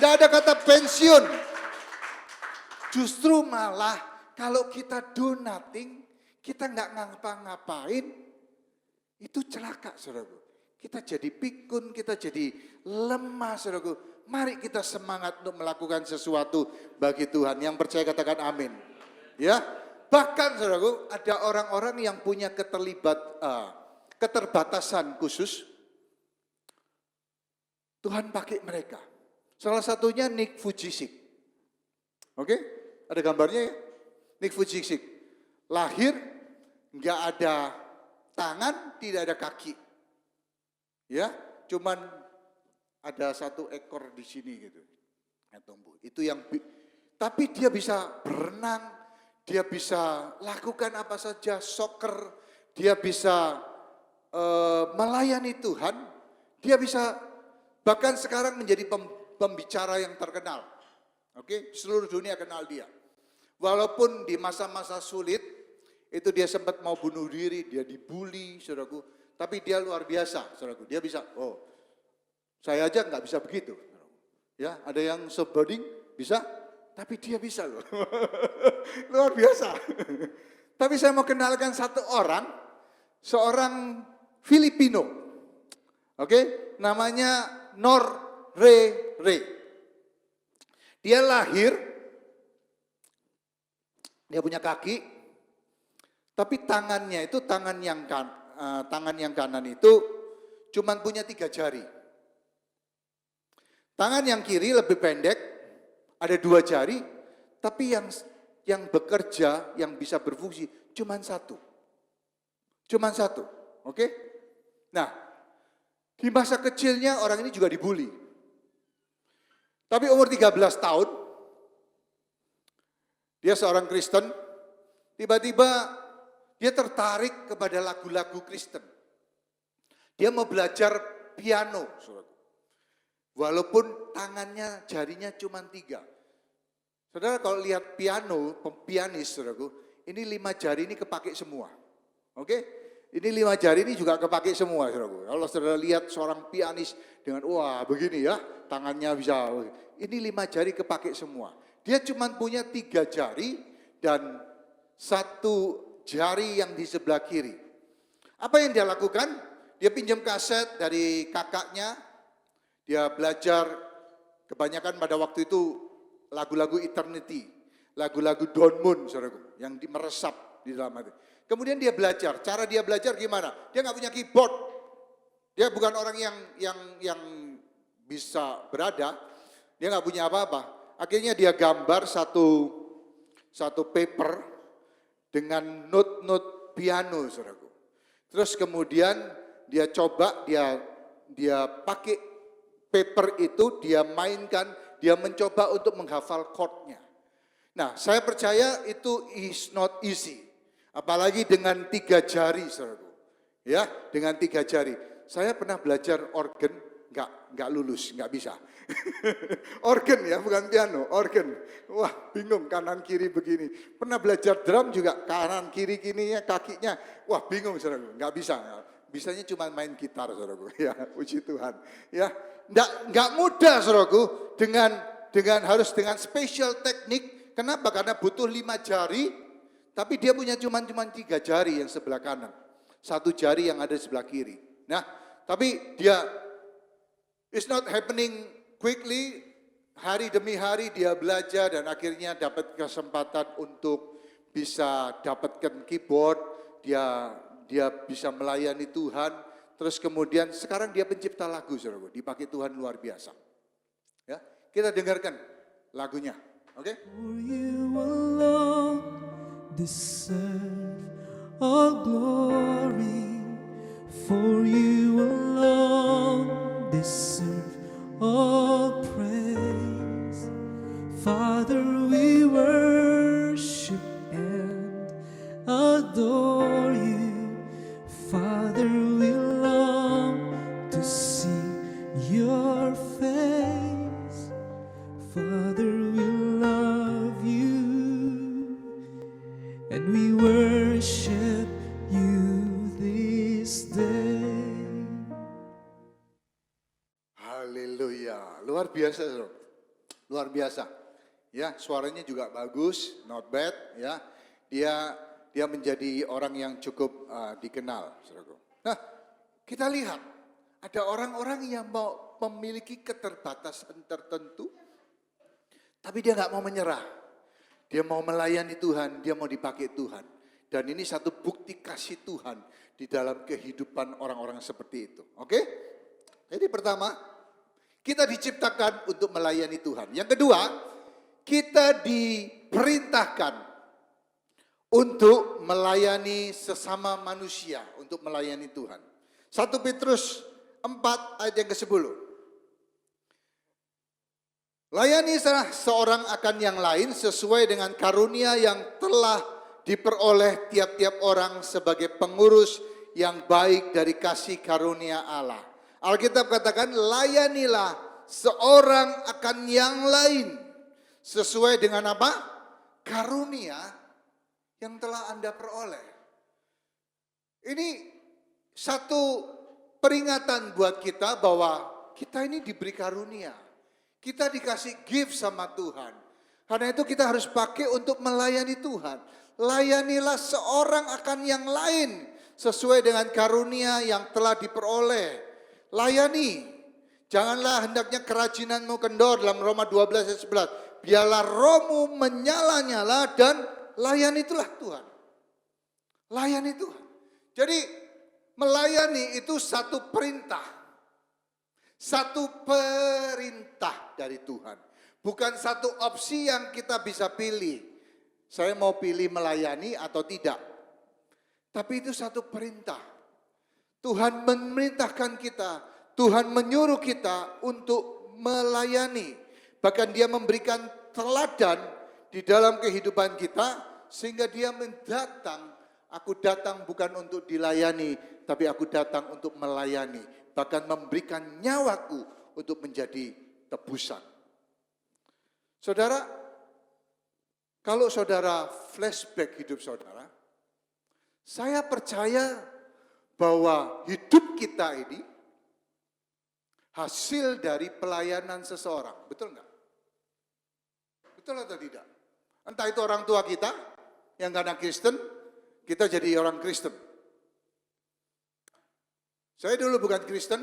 Tidak ada kata pensiun. Justru malah kalau kita do nothing, kita nggak ngapa-ngapain, itu celaka, saudaraku. Kita jadi pikun, kita jadi lemah, saudaraku. Mari kita semangat untuk melakukan sesuatu bagi Tuhan. Yang percaya katakan amin. Ya, bahkan saudaraku, ada orang-orang yang punya keterbatasan khusus. Tuhan pakai mereka. Salah satunya Nick Vujicic. Oke? Ada gambarnya ya? Nick Vujicic. Lahir, nggak ada tangan, tidak ada kaki. Ya, cuman ada 1 ekor di sini gitu. Itu yang, tapi dia bisa berenang, dia bisa lakukan apa saja, soccer, dia bisa melayani Tuhan, dia bisa bahkan sekarang menjadi pembicara yang terkenal. Oke, seluruh dunia kenal dia. Walaupun di masa-masa sulit, itu dia sempat mau bunuh diri, dia dibully, saudaraku. Tapi dia luar biasa, saudaraku. Dia bisa, saya aja nggak bisa begitu. Ya, ada yang snowboarding bisa, tapi dia bisa loh. Luar biasa. Tapi saya mau kenalkan satu orang, seorang Filipino. Oke, namanya Nor Re. Dia lahir, dia punya kaki, tapi tangannya itu tangan yang kanan itu cuman punya 3 jari. Tangan yang kiri lebih pendek, ada 2 jari, tapi yang bekerja, yang bisa berfungsi cuman 1. Cuman 1, oke? Nah, di masa kecilnya orang ini juga dibully. Tapi umur 13 tahun, dia seorang Kristen, tiba-tiba dia tertarik kepada lagu-lagu Kristen. Dia mau belajar piano, saudaraku. Walaupun tangannya, jarinya cuma 3. Saudara kalau lihat piano, pianis, saudaraku, ini 5 jari ini kepake semua. Oke? Ini 5 jari ini juga kepake semua, saudaraku. Kalau saudara lihat seorang pianis dengan, wah begini ya, tangannya bisa. Ini 5 jari kepake semua. Dia cuma punya 3 jari dan 1 jari yang di sebelah kiri. Apa yang dia lakukan? Dia pinjam kaset dari kakaknya. Dia belajar kebanyakan pada waktu itu lagu-lagu Eternity, lagu-lagu Don Moon, saudaraku, yang meresap di dalam hati. Kemudian dia belajar, cara dia belajar gimana? Dia nggak punya keyboard, dia bukan orang yang bisa berada, dia nggak punya apa-apa. Akhirnya dia gambar satu paper dengan not piano, saudaraku. Terus kemudian dia coba, dia pakai paper itu, dia mainkan, dia mencoba untuk menghafal chordnya. Nah, saya percaya itu is not easy. Apalagi dengan 3 jari, saudaraku. Ya, dengan 3 jari. Saya pernah belajar organ, enggak lulus, enggak bisa. Organ ya, bukan piano, organ. Wah, bingung kanan kiri begini. Pernah belajar drum juga kanan kiri gininya, kakinya. Wah, bingung, saudaraku, enggak bisa. Bisanya cuma main gitar, saudaraku. Ya, puji Tuhan. Ya, enggak mudah, saudaraku, dengan harus dengan special teknik. Kenapa? Karena butuh 5 jari, tapi dia punya cuma 3 jari yang sebelah kanan. 1 jari yang ada di sebelah kiri. Nah, tapi dia it's not happening quickly. Hari demi hari dia belajar dan akhirnya dapat kesempatan untuk bisa dapatkan keyboard. Dia bisa melayani Tuhan, terus kemudian sekarang dia pencipta lagu, saudaraku, dipakai Tuhan luar biasa. Ya, kita dengarkan lagunya, oke? For you alone deserve all glory. For you alone deserve all praise. Father, we worship and adore you. Father, we long to see your face. Father, we love you and we worship you this day. Haleluya, luar biasa, saudara. Luar biasa. Ya, suaranya juga bagus, not bad, ya. Dia menjadi orang yang cukup dikenal, saudaraku. Nah, kita lihat ada orang-orang yang mau memiliki keterbatasan tertentu, tapi dia nggak mau menyerah. Dia mau melayani Tuhan, dia mau dipakai Tuhan. Dan ini satu bukti kasih Tuhan di dalam kehidupan orang-orang seperti itu. Oke? Jadi pertama, kita diciptakan untuk melayani Tuhan. Yang kedua, kita diperintahkan untuk melayani sesama manusia, untuk melayani Tuhan. 1 Petrus 4 ayat yang ke-10. Layani seorang akan yang lain sesuai dengan karunia yang telah diperoleh tiap-tiap orang sebagai pengurus yang baik dari kasih karunia Allah. Alkitab katakan, layanilah seorang akan yang lain sesuai dengan apa? Karunia yang telah Anda peroleh. Ini satu peringatan buat kita bahwa kita ini diberi karunia. Kita dikasih gift sama Tuhan. Karena itu kita harus pakai untuk melayani Tuhan. Layanilah seorang akan yang lain sesuai dengan karunia yang telah diperoleh. Layani. Janganlah hendaknya kerajinanmu kendor dalam Roma 12 ayat 11. Biarlah rohmu menyala-nyala dan layani itulah Tuhan. Layani Tuhan. Jadi melayani itu satu perintah. Satu perintah dari Tuhan. Bukan satu opsi yang kita bisa pilih. Saya mau pilih melayani atau tidak. Tapi itu satu perintah. Tuhan memerintahkan kita. Tuhan menyuruh kita untuk melayani. Bahkan dia memberikan teladan di dalam kehidupan kita. Sehingga dia mendatang. Aku datang bukan untuk dilayani. Tapi aku datang untuk melayani. Bahkan memberikan nyawaku untuk menjadi tebusan. Saudara, kalau saudara flashback hidup saudara, saya percaya bahwa hidup kita ini hasil dari pelayanan seseorang. Betul enggak? Betul atau tidak? Entah itu orang tua kita yang karena Kristen, kita jadi orang Kristen. Saya dulu bukan Kristen,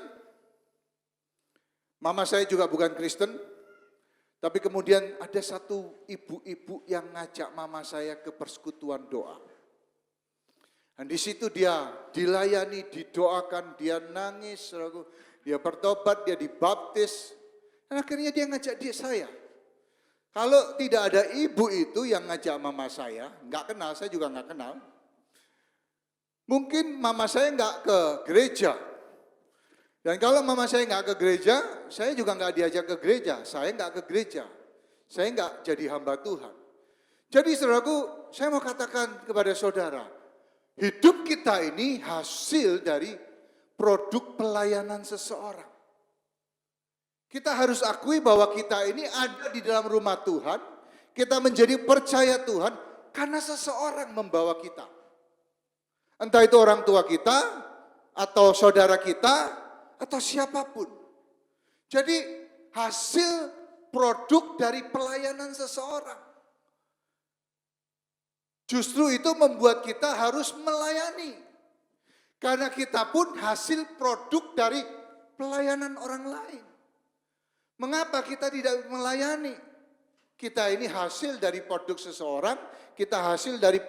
mama saya juga bukan Kristen, tapi kemudian ada satu ibu-ibu yang ngajak mama saya ke persekutuan doa. Dan di situ dia dilayani, didoakan, dia nangis, dia bertobat, dia dibaptis. Dan akhirnya dia ngajak saya. Kalau tidak ada ibu itu yang ngajak mama saya, nggak kenal, saya juga nggak kenal. Mungkin mama saya nggak ke gereja. Dan kalau mama saya nggak ke gereja, saya juga nggak diajak ke gereja. Saya nggak ke gereja. Saya nggak jadi hamba Tuhan. Jadi saudaraku, saya mau katakan kepada saudara, hidup kita ini hasil dari produk pelayanan seseorang. Kita harus akui bahwa kita ini ada di dalam rumah Tuhan. Kita menjadi percaya Tuhan karena seseorang membawa kita. Entah itu orang tua kita, atau saudara kita, atau siapapun. Jadi hasil produk dari pelayanan seseorang. Justru itu membuat kita harus melayani. Karena kita pun hasil produk dari pelayanan orang lain. Mengapa kita tidak melayani? Kita ini hasil dari produk seseorang, kita hasil dari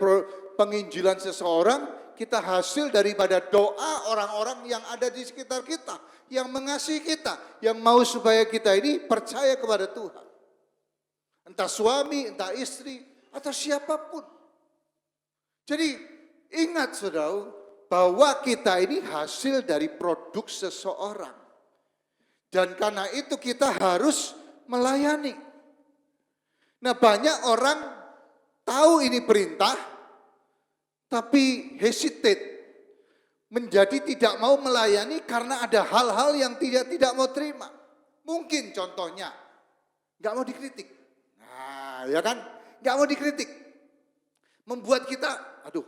penginjilan seseorang, kita hasil daripada doa orang-orang yang ada di sekitar kita, yang mengasihi kita, yang mau supaya kita ini percaya kepada Tuhan. Entah suami, entah istri, atau siapapun. Jadi ingat saudara, bahwa kita ini hasil dari produk seseorang. Dan karena itu kita harus melayani. Nah banyak orang tahu ini perintah, tapi hesitate, menjadi tidak mau melayani karena ada hal-hal yang tidak mau terima. Mungkin contohnya, nggak mau dikritik. Nah ya kan, nggak mau dikritik. Membuat kita, aduh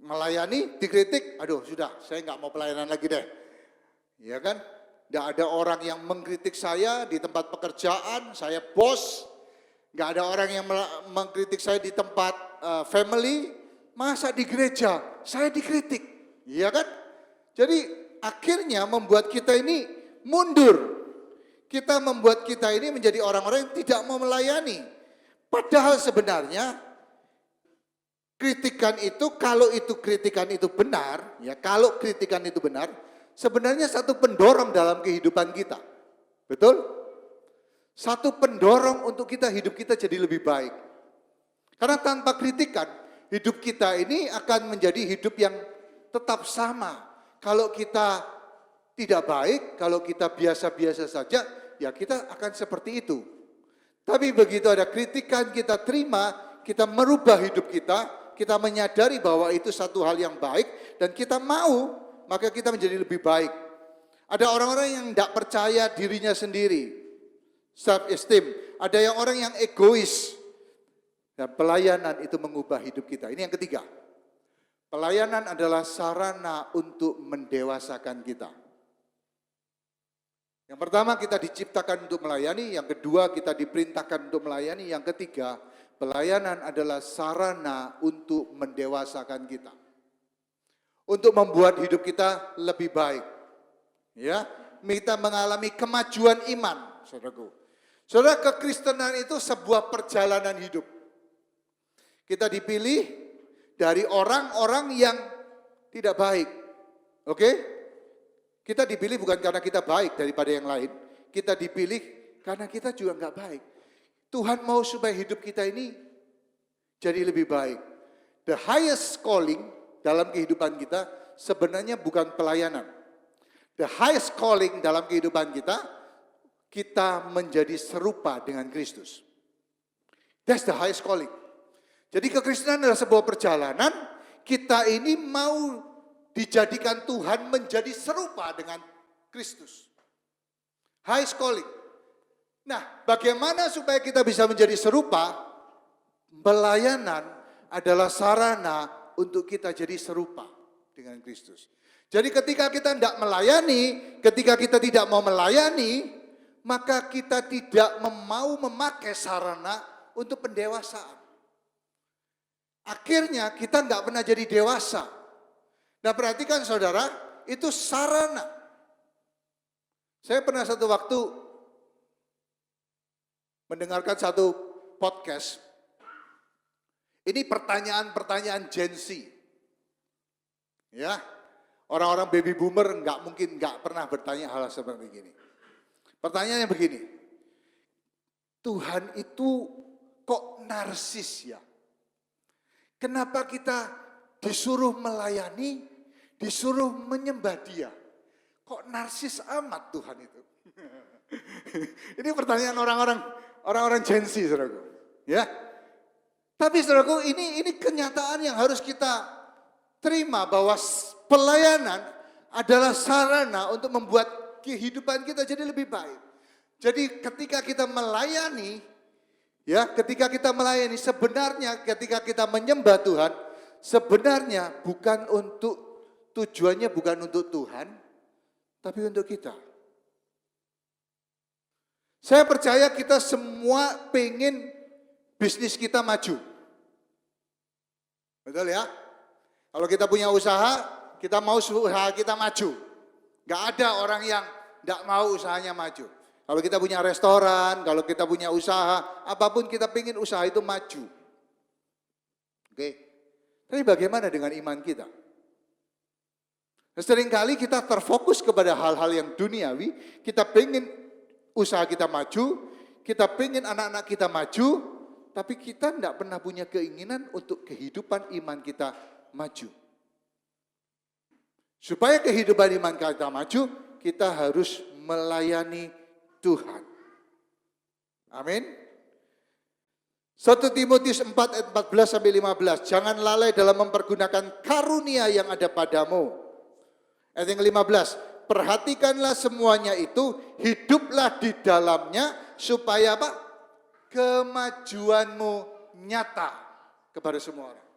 melayani, dikritik, aduh sudah saya nggak mau pelayanan lagi deh. Ya kan, nggak ada orang yang mengkritik saya di tempat pekerjaan, saya bos. Nggak ada orang yang mengkritik saya di tempat family. Masa di gereja saya dikritik, iya kan? Jadi akhirnya membuat kita ini mundur. Kita membuat kita ini menjadi orang-orang yang tidak mau melayani. Padahal sebenarnya kritikan itu, kalau itu kritikan itu benar, ya kalau kritikan itu benar, sebenarnya satu pendorong dalam kehidupan kita. Betul? Satu pendorong untuk hidup kita jadi lebih baik. Karena tanpa kritikan, hidup kita ini akan menjadi hidup yang tetap sama. Kalau kita tidak baik, kalau kita biasa-biasa saja, ya kita akan seperti itu. Tapi begitu ada kritikan kita terima, kita merubah hidup kita menyadari bahwa itu satu hal yang baik, dan kita mau, maka kita menjadi lebih baik. Ada orang-orang yang tidak percaya dirinya sendiri, self-esteem. Ada yang orang yang egois. Dan pelayanan itu mengubah hidup kita. Ini yang ketiga. Pelayanan adalah sarana untuk mendewasakan kita. Yang pertama kita diciptakan untuk melayani, yang kedua kita diperintahkan untuk melayani, yang ketiga pelayanan adalah sarana untuk mendewasakan kita. Untuk membuat hidup kita lebih baik. Ya, kita mengalami kemajuan iman, saudaraku. Saudara, kekristenan itu sebuah perjalanan hidup. Kita dipilih dari orang-orang yang tidak baik. Oke? Kita dipilih bukan karena kita baik daripada yang lain. Kita dipilih karena kita juga enggak baik. Tuhan mau supaya hidup kita ini jadi lebih baik. The highest calling dalam kehidupan kita sebenarnya bukan pelayanan. The highest calling dalam kehidupan kita menjadi serupa dengan Kristus. That's the highest calling. Jadi kekristenan adalah sebuah perjalanan, kita ini mau dijadikan Tuhan menjadi serupa dengan Kristus. Highest calling. Nah, bagaimana supaya kita bisa menjadi serupa? Pelayanan adalah sarana untuk kita jadi serupa dengan Kristus. Jadi ketika kita tidak melayani, ketika kita tidak mau melayani, maka kita tidak mau memakai sarana untuk pendewasaan. Akhirnya kita nggak pernah jadi dewasa. Nah perhatikan saudara, itu sarana. Saya pernah satu waktu mendengarkan satu podcast. Ini pertanyaan-pertanyaan Gen Z. Ya, orang-orang baby boomer nggak pernah bertanya hal seperti ini. Pertanyaannya begini, Tuhan itu kok narsis ya? Kenapa kita disuruh melayani, disuruh menyembah Dia? Kok narsis amat Tuhan itu? Ini pertanyaan orang-orang Gen Z, saudaraku. Ya, tapi saudaraku ini kenyataan yang harus kita terima bahwa pelayanan adalah sarana untuk membuat kehidupan kita jadi lebih baik. Jadi ketika kita melayani, sebenarnya ketika kita menyembah Tuhan, sebenarnya tujuannya bukan untuk Tuhan, tapi untuk kita. Saya percaya kita semua pengen bisnis kita maju. Betul ya? Kalau kita punya usaha, kita mau usaha kita maju. Gak ada orang yang gak mau usahanya maju. Kalau kita punya restoran, kalau kita punya usaha, apapun kita pengen usaha itu maju. Oke. Tapi bagaimana dengan iman kita? Seringkali kita terfokus kepada hal-hal yang duniawi, kita pengen usaha kita maju, kita pengen anak-anak kita maju, tapi kita tidak pernah punya keinginan untuk kehidupan iman kita maju. Supaya kehidupan iman kita maju, kita harus melayani Tuhan. Amin. 1 Timotius 4 ayat 14 sampai 15. Jangan lalai dalam mempergunakan karunia yang ada padamu. Ayat yang 15. Perhatikanlah semuanya itu, hiduplah di dalamnya supaya apa? Kemajuanmu nyata kepada semua orang.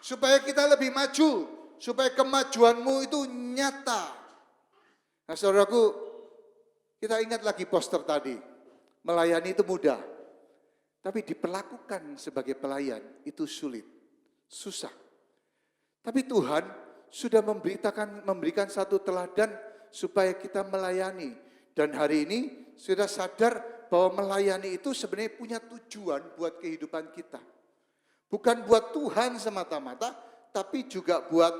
Supaya kita lebih maju, supaya kemajuanmu itu nyata. Nah saudaraku, kita ingat lagi poster tadi, melayani itu mudah, tapi diperlakukan sebagai pelayan itu sulit, susah. Tapi Tuhan sudah memberikan satu teladan supaya kita melayani. Dan hari ini sudah sadar bahwa melayani itu sebenarnya punya tujuan buat kehidupan kita. Bukan buat Tuhan semata-mata, tapi juga buat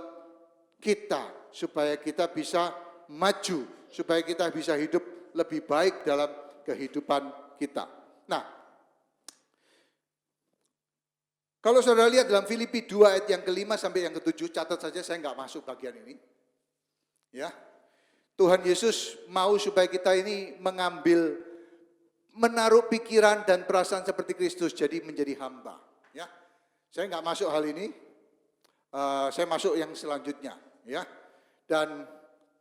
kita, supaya kita bisa maju, supaya kita bisa hidup lebih baik dalam kehidupan kita. Nah, kalau saudara lihat dalam Filipi 2 ayat yang ke-5 sampai yang ke-7, catat saja, saya nggak masuk bagian ini. Ya, Tuhan Yesus mau supaya kita ini menaruh pikiran dan perasaan seperti Kristus, jadi menjadi hamba. Ya, saya nggak masuk hal ini, saya masuk yang selanjutnya. Ya, dan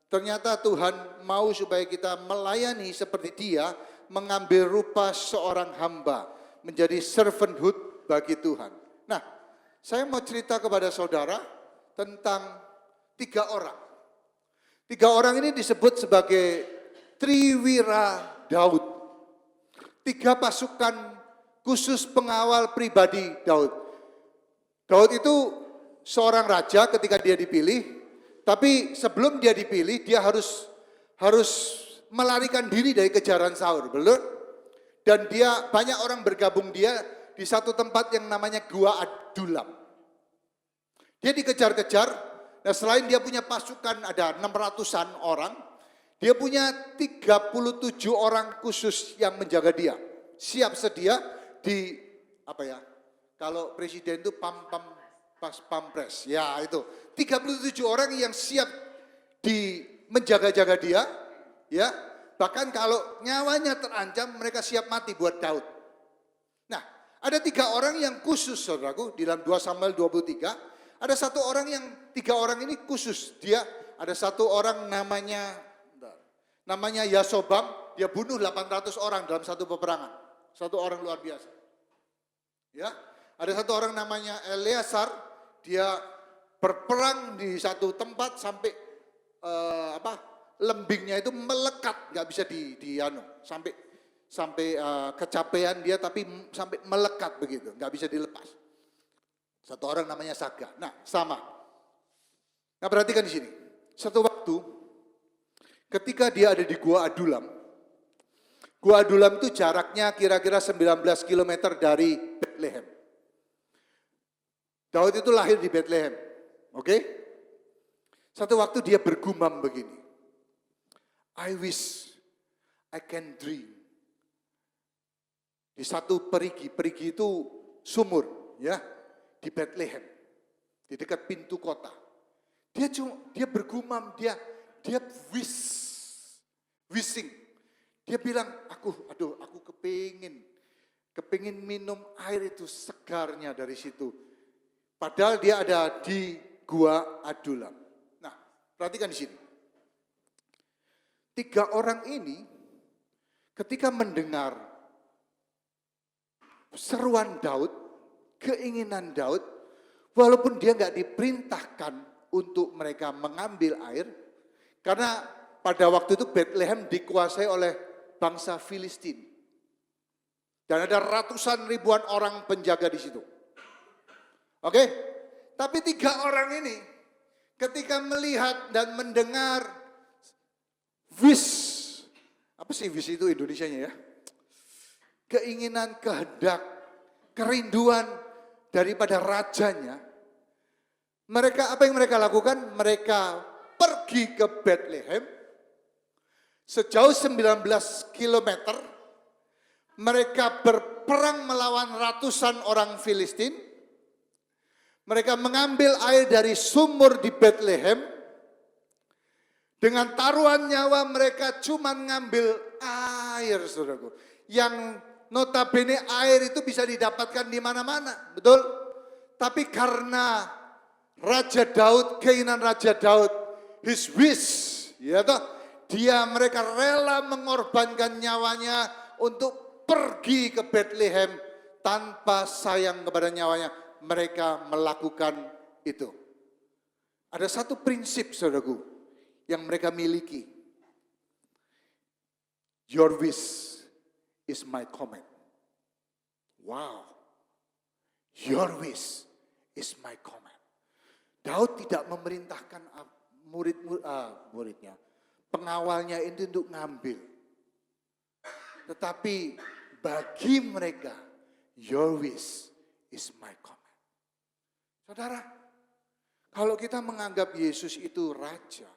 ternyata Tuhan mau supaya kita melayani seperti Dia, mengambil rupa seorang hamba, menjadi servanthood bagi Tuhan. Nah, saya mau cerita kepada saudara tentang 3 orang. 3 orang ini disebut sebagai Triwira Daud. 3 pasukan khusus pengawal pribadi Daud. Daud itu seorang raja ketika dia dipilih, tapi sebelum dia dipilih dia harus melarikan diri dari kejaran Saul, betul? Dan dia banyak orang bergabung dia di satu tempat yang namanya Gua Adulam. Dia dikejar-kejar. Nah, selain dia punya pasukan ada 600-an orang, dia punya 37 orang khusus yang menjaga dia. Siap sedia di kalau presiden itu pampres. Ya, itu. 37 orang yang siap di menjaga-jaga dia, ya. Bahkan kalau nyawanya terancam, mereka siap mati buat Daud. Nah, ada 3 orang yang khusus, saudaraku, di dalam 2 Samuel 23. Ada 1 orang yang 3 orang ini khusus. Dia ada 1 orang namanya Yasobam, dia bunuh 800 orang dalam satu peperangan. 1 orang luar biasa. Ya, ada 1 orang namanya Eleazar, dia berperang di satu tempat sampai lembingnya itu melekat, nggak bisa sampai kecapean dia, tapi sampai melekat begitu, nggak bisa dilepas. 1 orang namanya Saga. Nah, sama. Nah, perhatikan di sini. Satu waktu ketika dia ada di Gua Adulam. Gua Adulam itu jaraknya kira-kira 19 km dari Bethlehem. Daud itu lahir di Bethlehem. Oke? Satu waktu dia bergumam begini. I wish I can dream. Di satu perigi itu sumur, ya. Di Bethlehem, di dekat pintu kota. Dia bergumam, dia wishing. Dia bilang, aku kepingin minum air itu segarnya dari situ. Padahal dia ada di Gua Adulam. Nah, perhatikan di sini. 3 orang ini ketika mendengar seruan Daud, keinginan Daud, walaupun dia nggak diperintahkan untuk mereka mengambil air, karena pada waktu itu Bethlehem dikuasai oleh bangsa Filistin. Dan ada ratusan ribuan orang penjaga di situ. Oke? Tapi 3 orang ini ketika melihat dan mendengar wish, apa sih wish itu Indonesianya ya? Keinginan, kehendak, kerinduan daripada rajanya, apa yang mereka lakukan? Mereka pergi ke Bethlehem sejauh 19 km. Mereka berperang melawan ratusan orang Filistin. Mereka mengambil air dari sumur di Bethlehem. Dengan taruhan nyawa mereka cuma ngambil air, saudaraku. Yang notabene air itu bisa didapatkan di mana-mana, betul? Tapi karena Raja Daud, keinginan Raja Daud, his wish, ya toh, mereka rela mengorbankan nyawanya untuk pergi ke Bethlehem tanpa sayang kepada nyawanya. Mereka melakukan itu. Ada satu prinsip, saudaraku, yang mereka miliki. Your wish is my command. Wow. Your wish is my command. Daud tidak memerintahkan muridnya, pengawalnya itu untuk ngambil. Tetapi bagi mereka, your wish is my command. Saudara, kalau kita menganggap Yesus itu raja,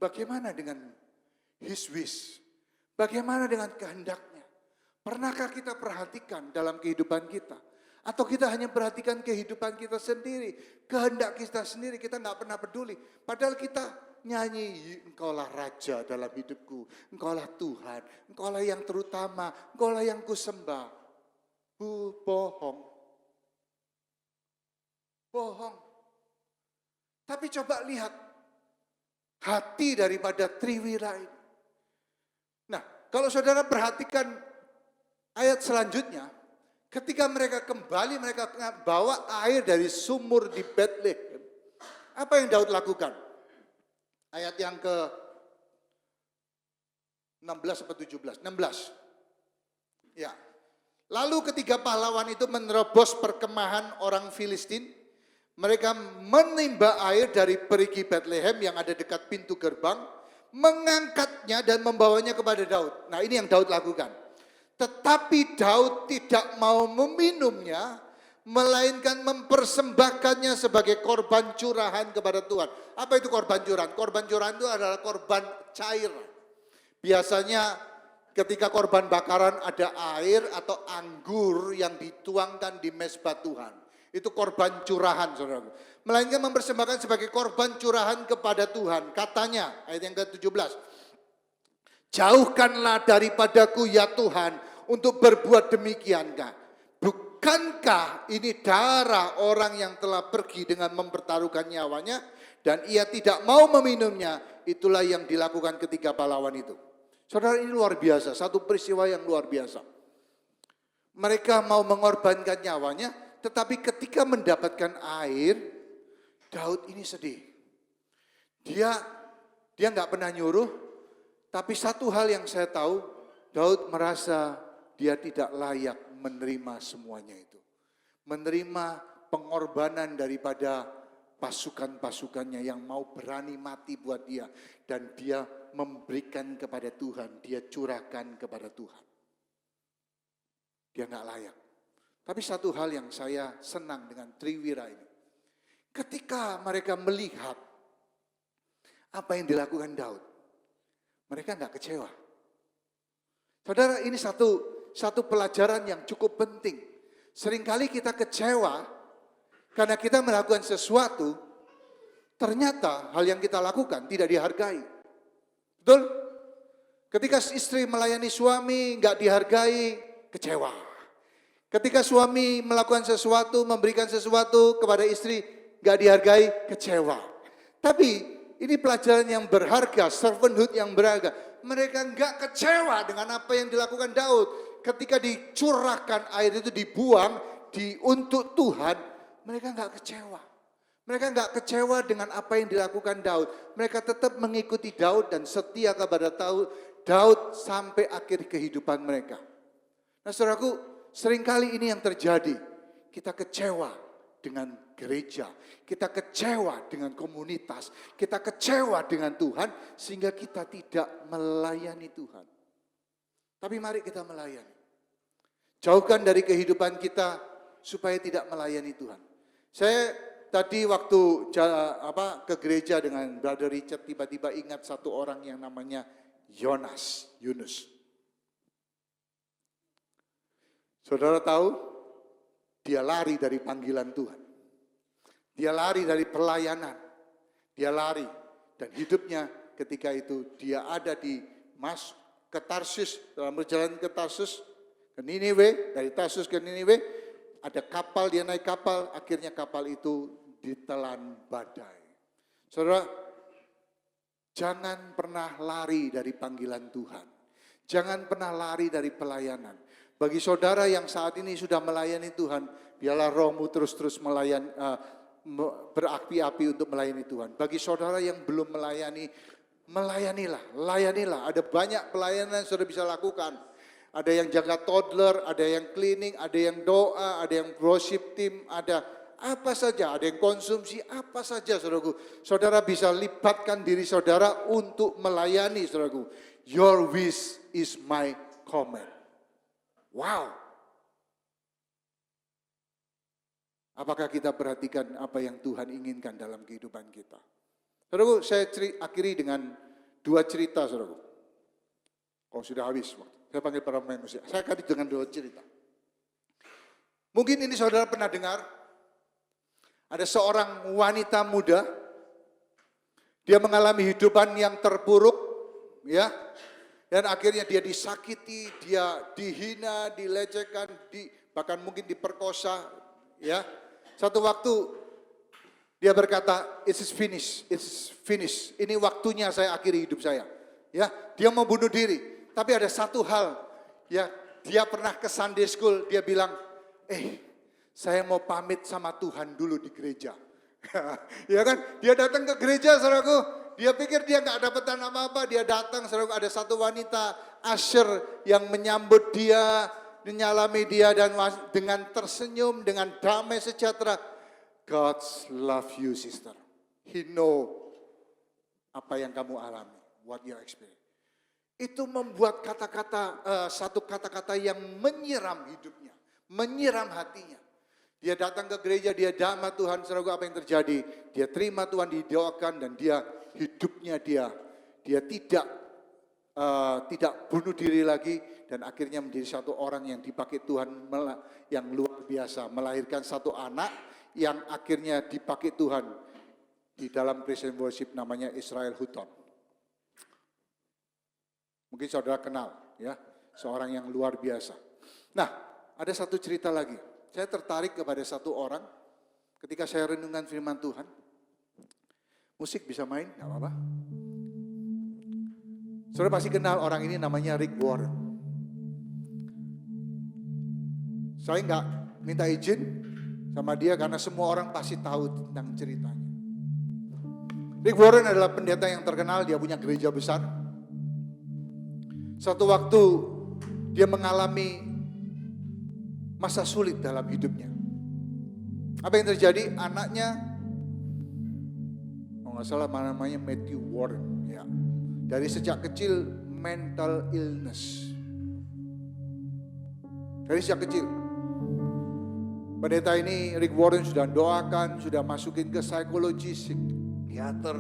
bagaimana dengan his wish? Bagaimana dengan kehendaknya? Pernahkah kita perhatikan dalam kehidupan kita? Atau kita hanya perhatikan kehidupan kita sendiri, kehendak kita sendiri, kita nggak pernah peduli. Padahal kita nyanyi, engkaulah raja dalam hidupku, engkaulah Tuhan, engkaulah yang terutama, engkaulah yang kusembah. Bohong. Bohong. Tapi coba lihat hati daripada Triwira ini. Nah, kalau saudara perhatikan ayat selanjutnya, ketika mereka kembali, mereka bawa air dari sumur di Bethlehem. Apa yang Daud lakukan? Ayat yang ke 16 atau 17? 16. Ya. Lalu ketiga pahlawan itu menerobos perkemahan orang Filistin. Mereka menimba air dari perigi Bethlehem yang ada dekat pintu gerbang, mengangkatnya dan membawanya kepada Daud. Nah, ini yang Daud lakukan. Tetapi Daud tidak mau meminumnya, melainkan mempersembahkannya sebagai korban curahan kepada Tuhan. Apa itu korban curahan? Korban curahan itu adalah korban cair. Biasanya ketika korban bakaran ada air atau anggur yang dituangkan di mezbah Tuhan. Itu korban curahan, saudaraku. Melainkan mempersembahkan sebagai korban curahan kepada Tuhan. Katanya, ayat yang ke-17. Jauhkanlah daripadaku ya Tuhan untuk berbuat demikiankah? Bukankah ini darah orang yang telah pergi dengan mempertaruhkan nyawanya dan ia tidak mau meminumnya? Itulah yang dilakukan ketiga pahlawan itu. Saudara, ini luar biasa, satu peristiwa yang luar biasa. Mereka mau mengorbankan nyawanya, tetapi ketika mendapatkan air, Daud ini sedih. Dia nggak pernah nyuruh, tapi satu hal yang saya tahu, Daud merasa dia tidak layak menerima semuanya itu. Menerima pengorbanan daripada pasukan-pasukannya yang mau berani mati buat dia. Dan dia memberikan kepada Tuhan, dia curahkan kepada Tuhan. Dia nggak layak. Tapi satu hal yang saya senang dengan Triwira ini. Ketika mereka melihat apa yang dilakukan Daud, mereka nggak kecewa. Saudara, ini satu pelajaran yang cukup penting. Seringkali kita kecewa karena kita melakukan sesuatu, ternyata hal yang kita lakukan tidak dihargai. Betul? Ketika istri melayani suami nggak dihargai, kecewa. Ketika suami melakukan sesuatu, memberikan sesuatu kepada istri, nggak dihargai, kecewa. Tapi ini pelajaran yang berharga, servanthood yang berharga. Mereka nggak kecewa dengan apa yang dilakukan Daud. Ketika dicurahkan air itu dibuang untuk Tuhan, mereka nggak kecewa. Mereka nggak kecewa dengan apa yang dilakukan Daud. Mereka tetap mengikuti Daud dan setia kepada Daud sampai akhir kehidupan mereka. Nah, saudaraku, seringkali ini yang terjadi. Kita kecewa dengan gereja, kita kecewa dengan komunitas, kita kecewa dengan Tuhan sehingga kita tidak melayani Tuhan. Tapi mari kita melayani. Jauhkan dari kehidupan kita supaya tidak melayani Tuhan. Saya tadi waktu ke gereja dengan Brother Richard tiba-tiba ingat satu orang yang namanya Yunus. Saudara tahu, dia lari dari panggilan Tuhan. Dia lari dari pelayanan. Dia lari dan hidupnya ketika itu dia ada ke Tarsus, dalam perjalanan ke Tarsus, ke Niniwe, dari Tarsus ke Niniwe, ada kapal, dia naik kapal, akhirnya kapal itu ditelan badai. Saudara, jangan pernah lari dari panggilan Tuhan. Jangan pernah lari dari pelayanan. Bagi saudara yang saat ini sudah melayani Tuhan, biarlah rohmu terus-terus berapi-api untuk melayani Tuhan. Bagi saudara yang belum layanilah. Ada banyak pelayanan yang sudah bisa lakukan. Ada yang jaga toddler, ada yang cleaning, ada yang doa, ada yang worship team, ada apa saja, ada yang konsumsi, apa saja saudaraku. Saudara bisa libatkan diri saudara untuk melayani saudaraku. Your wish is my command. Wow. Apakah kita perhatikan apa yang Tuhan inginkan dalam kehidupan kita? Saudaraku, saya akhiri dengan 2 cerita saudaraku. Oh, sudah habis waktu. Saya panggil para pemain musik. Saya akan dengan 2 cerita. Mungkin ini saudara pernah dengar. Ada seorang wanita muda. Dia mengalami hidupan yang terpuruk. Ya. Dan akhirnya dia disakiti, dia dihina, dilecehkan, bahkan mungkin diperkosa. Ya. Satu waktu dia berkata, it's finished. Ini waktunya saya akhiri hidup saya. Ya, dia mau bunuh diri. Tapi ada satu hal, ya, dia pernah ke Sunday School, dia bilang, saya mau pamit sama Tuhan dulu di gereja. Ya kan? Dia datang ke gereja, saudaraku. Dia pikir dia nggak dapetan apa-apa. Dia datang, saudaraku, ada satu wanita usher yang menyambut dia, menyalami dia dan dengan tersenyum, dengan damai sejahtera. God's love you, sister. He know apa yang kamu alami, what you experience. Itu membuat satu kata-kata yang menyiram hidupnya, menyiram hatinya. Dia datang ke gereja, dia damai Tuhan, saudaraku, apa yang terjadi? Dia terima Tuhan, didoakan, dan hidupnya dia tidak bunuh diri lagi, dan akhirnya menjadi satu orang yang dipakai Tuhan yang luar biasa, melahirkan satu anak yang akhirnya dipakai Tuhan di dalam Christian worship, namanya Israel Houghton. Mungkin saudara kenal, ya, seorang yang luar biasa. Nah, ada satu cerita lagi. Saya tertarik kepada satu orang ketika saya renungan firman Tuhan. Musik bisa main, nggak apa-apa. Saudara pasti kenal orang ini, namanya Rick Warren. Saya nggak minta izin sama dia karena semua orang pasti tahu tentang ceritanya. Rick Warren adalah pendeta yang terkenal, dia punya gereja besar. Suatu waktu dia mengalami masa sulit dalam hidupnya. Apa yang terjadi? Anaknya, nggak salah namanya Matthew Warren, ya. Dari sejak kecil mental illness. Dari sejak kecil. Pendeta ini, Rick Warren, sudah doakan, sudah masukin ke psikologi, psikiater.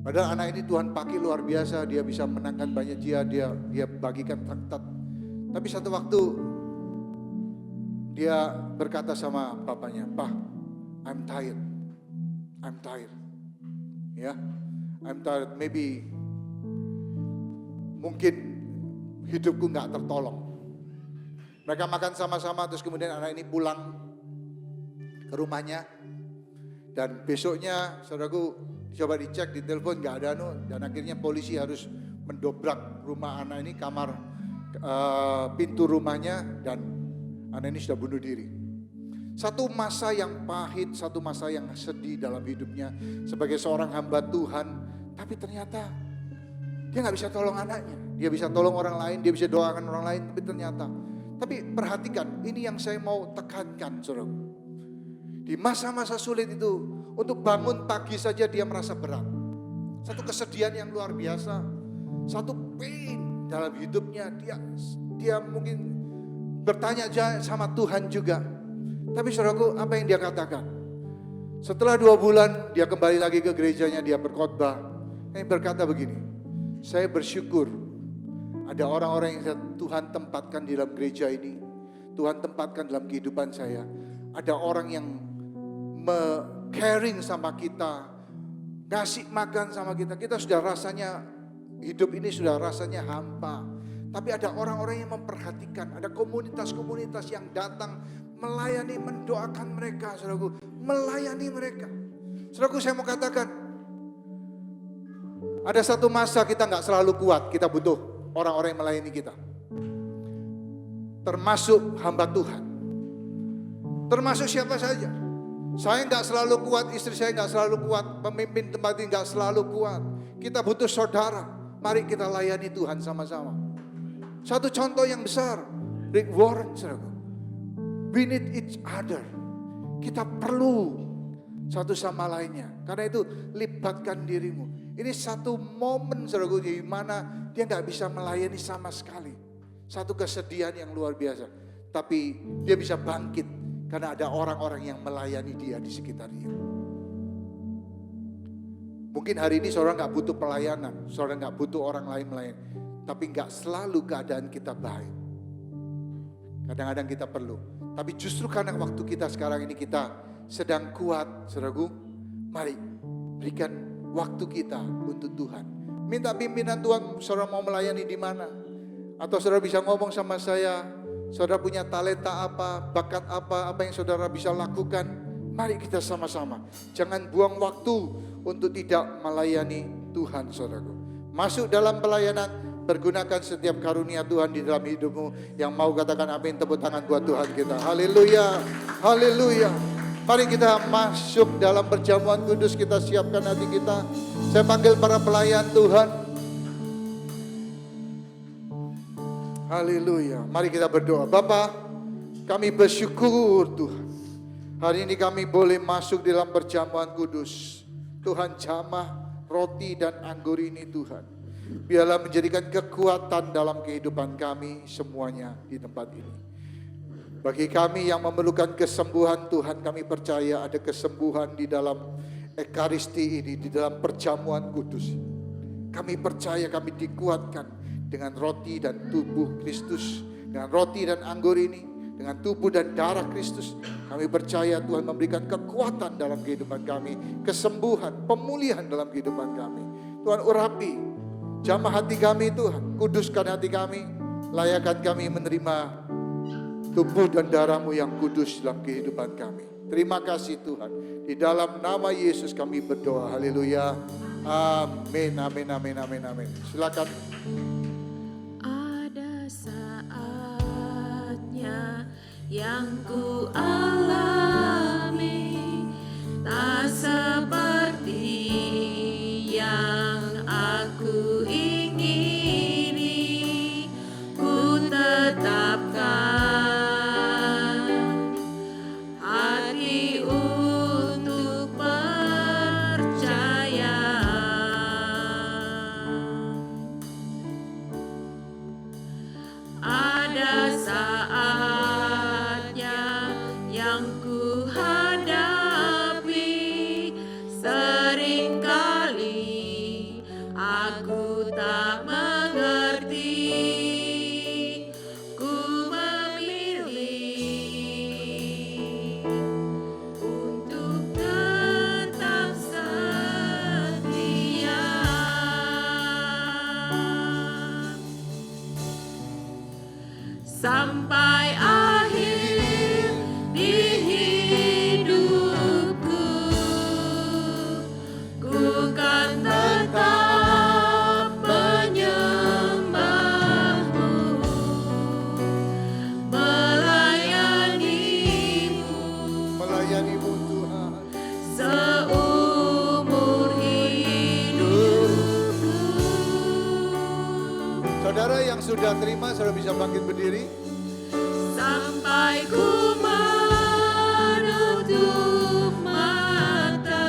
Padahal anak ini Tuhan pakai luar biasa, dia bisa menangkan banyak dia bagikan traktat. Tapi satu waktu dia berkata sama bapaknya, "Pak, I'm tired. Ya, I'm tired. Maybe mungkin hidupku nggak tertolong." Mereka makan sama-sama, terus kemudian anak ini pulang ke rumahnya. Dan besoknya, saudaraku, coba dicek di telepon, nggak ada, dan akhirnya polisi harus mendobrak rumah anak ini, pintu rumahnya, dan anak ini sudah bunuh diri. Satu masa yang pahit, satu masa yang sedih dalam hidupnya sebagai seorang hamba Tuhan, tapi ternyata dia nggak bisa tolong anaknya. Dia bisa tolong orang lain, dia bisa doakan orang lain, tapi perhatikan, ini yang saya mau tekankan, saudara. Di masa-masa sulit itu, untuk bangun pagi saja dia merasa berat. Satu kesedihan yang luar biasa, satu pain dalam hidupnya. Dia mungkin bertanya sama Tuhan juga. Tapi saudaraku, apa yang dia katakan? Setelah 2 bulan dia kembali lagi ke gerejanya, dia berkhotbah. Dia berkata begini, "Saya bersyukur ada orang-orang yang Tuhan tempatkan di dalam gereja ini. Tuhan tempatkan dalam kehidupan saya. Ada orang yang caring sama kita, ngasih makan sama kita. Kita sudah rasanya, hidup ini sudah rasanya hampa. Tapi ada orang-orang yang memperhatikan, ada komunitas-komunitas yang datang melayani, mendoakan mereka, saudaraku, melayani mereka." Saudaraku, saya mau katakan, ada satu masa kita nggak selalu kuat, kita butuh orang-orang yang melayani kita. Termasuk hamba Tuhan. Termasuk siapa saja. Saya nggak selalu kuat, istri saya nggak selalu kuat, pemimpin tempat ini nggak selalu kuat. Kita butuh saudara. Mari kita layani Tuhan sama-sama. Satu contoh yang besar, Rick Warren, saudara. We need each other. Kita perlu satu sama lainnya. Karena itu libatkan dirimu. Ini satu momen, saudara, di mana dia nggak bisa melayani sama sekali. Satu kesedihan yang luar biasa. Tapi dia bisa bangkit. Karena ada orang-orang yang melayani dia di sekitar dia. Mungkin hari ini saudara nggak butuh pelayanan, saudara nggak butuh orang lain melayani. Tapi nggak selalu keadaan kita baik. Kadang-kadang kita perlu. Tapi justru karena waktu kita sekarang ini kita sedang kuat, saudaraku, mari berikan waktu kita untuk Tuhan. Minta pimpinan Tuhan, saudara mau melayani di mana? Atau saudara bisa ngomong sama saya, saudara punya talenta apa, bakat apa yang saudara bisa lakukan. Mari kita sama-sama. Jangan buang waktu untuk tidak melayani Tuhan, saudaraku. Masuk dalam pelayanan, pergunakan setiap karunia Tuhan di dalam hidupmu. Yang mau katakan amin, tepuk tangan buat Tuhan kita. Haleluya, haleluya, Mari kita masuk dalam perjamuan kudus, kita siapkan hati kita. Saya panggil para pelayan Tuhan. Haleluya. Mari kita berdoa. Bapa, kami bersyukur Tuhan. Hari ini kami boleh masuk dalam perjamuan kudus. Tuhan, jamah roti dan anggur ini Tuhan, biarlah menjadikan kekuatan dalam kehidupan kami semuanya di tempat ini. Bagi kami yang memerlukan kesembuhan Tuhan, kami percaya ada kesembuhan di dalam Ekaristi ini, di dalam perjamuan kudus. Kami percaya kami dikuatkan dengan roti dan tubuh Kristus, dengan roti dan anggur ini, dengan tubuh dan darah Kristus. Kami percaya Tuhan memberikan kekuatan dalam kehidupan kami, kesembuhan, pemulihan dalam kehidupan kami. Tuhan urapi, jamah hati kami Tuhan, kuduskan hati kami, layakkan kami menerima tubuh dan darah-Mu yang kudus dalam kehidupan kami. Terima kasih Tuhan. Di dalam nama Yesus kami berdoa. Haleluya. Amin, amin, amin, amin, amin. Silakan. Ada saatnya yang ku alami, tak seperti yang aku ingini. Ku tetapkan hati untuk percaya. Ada saatnya yang ku hadapi, seringkali aku tak mengerti. Ku memilih untuk tetap setia. Sampai akhir di hidupku, ku kan tetap menyembah-Mu, melayani-Mu, Melayani-Mu Tuhan. seumur hidupku. Saudara yang sudah terima, saudara bisa bangkit berdiri. Sampai ku menutup mata,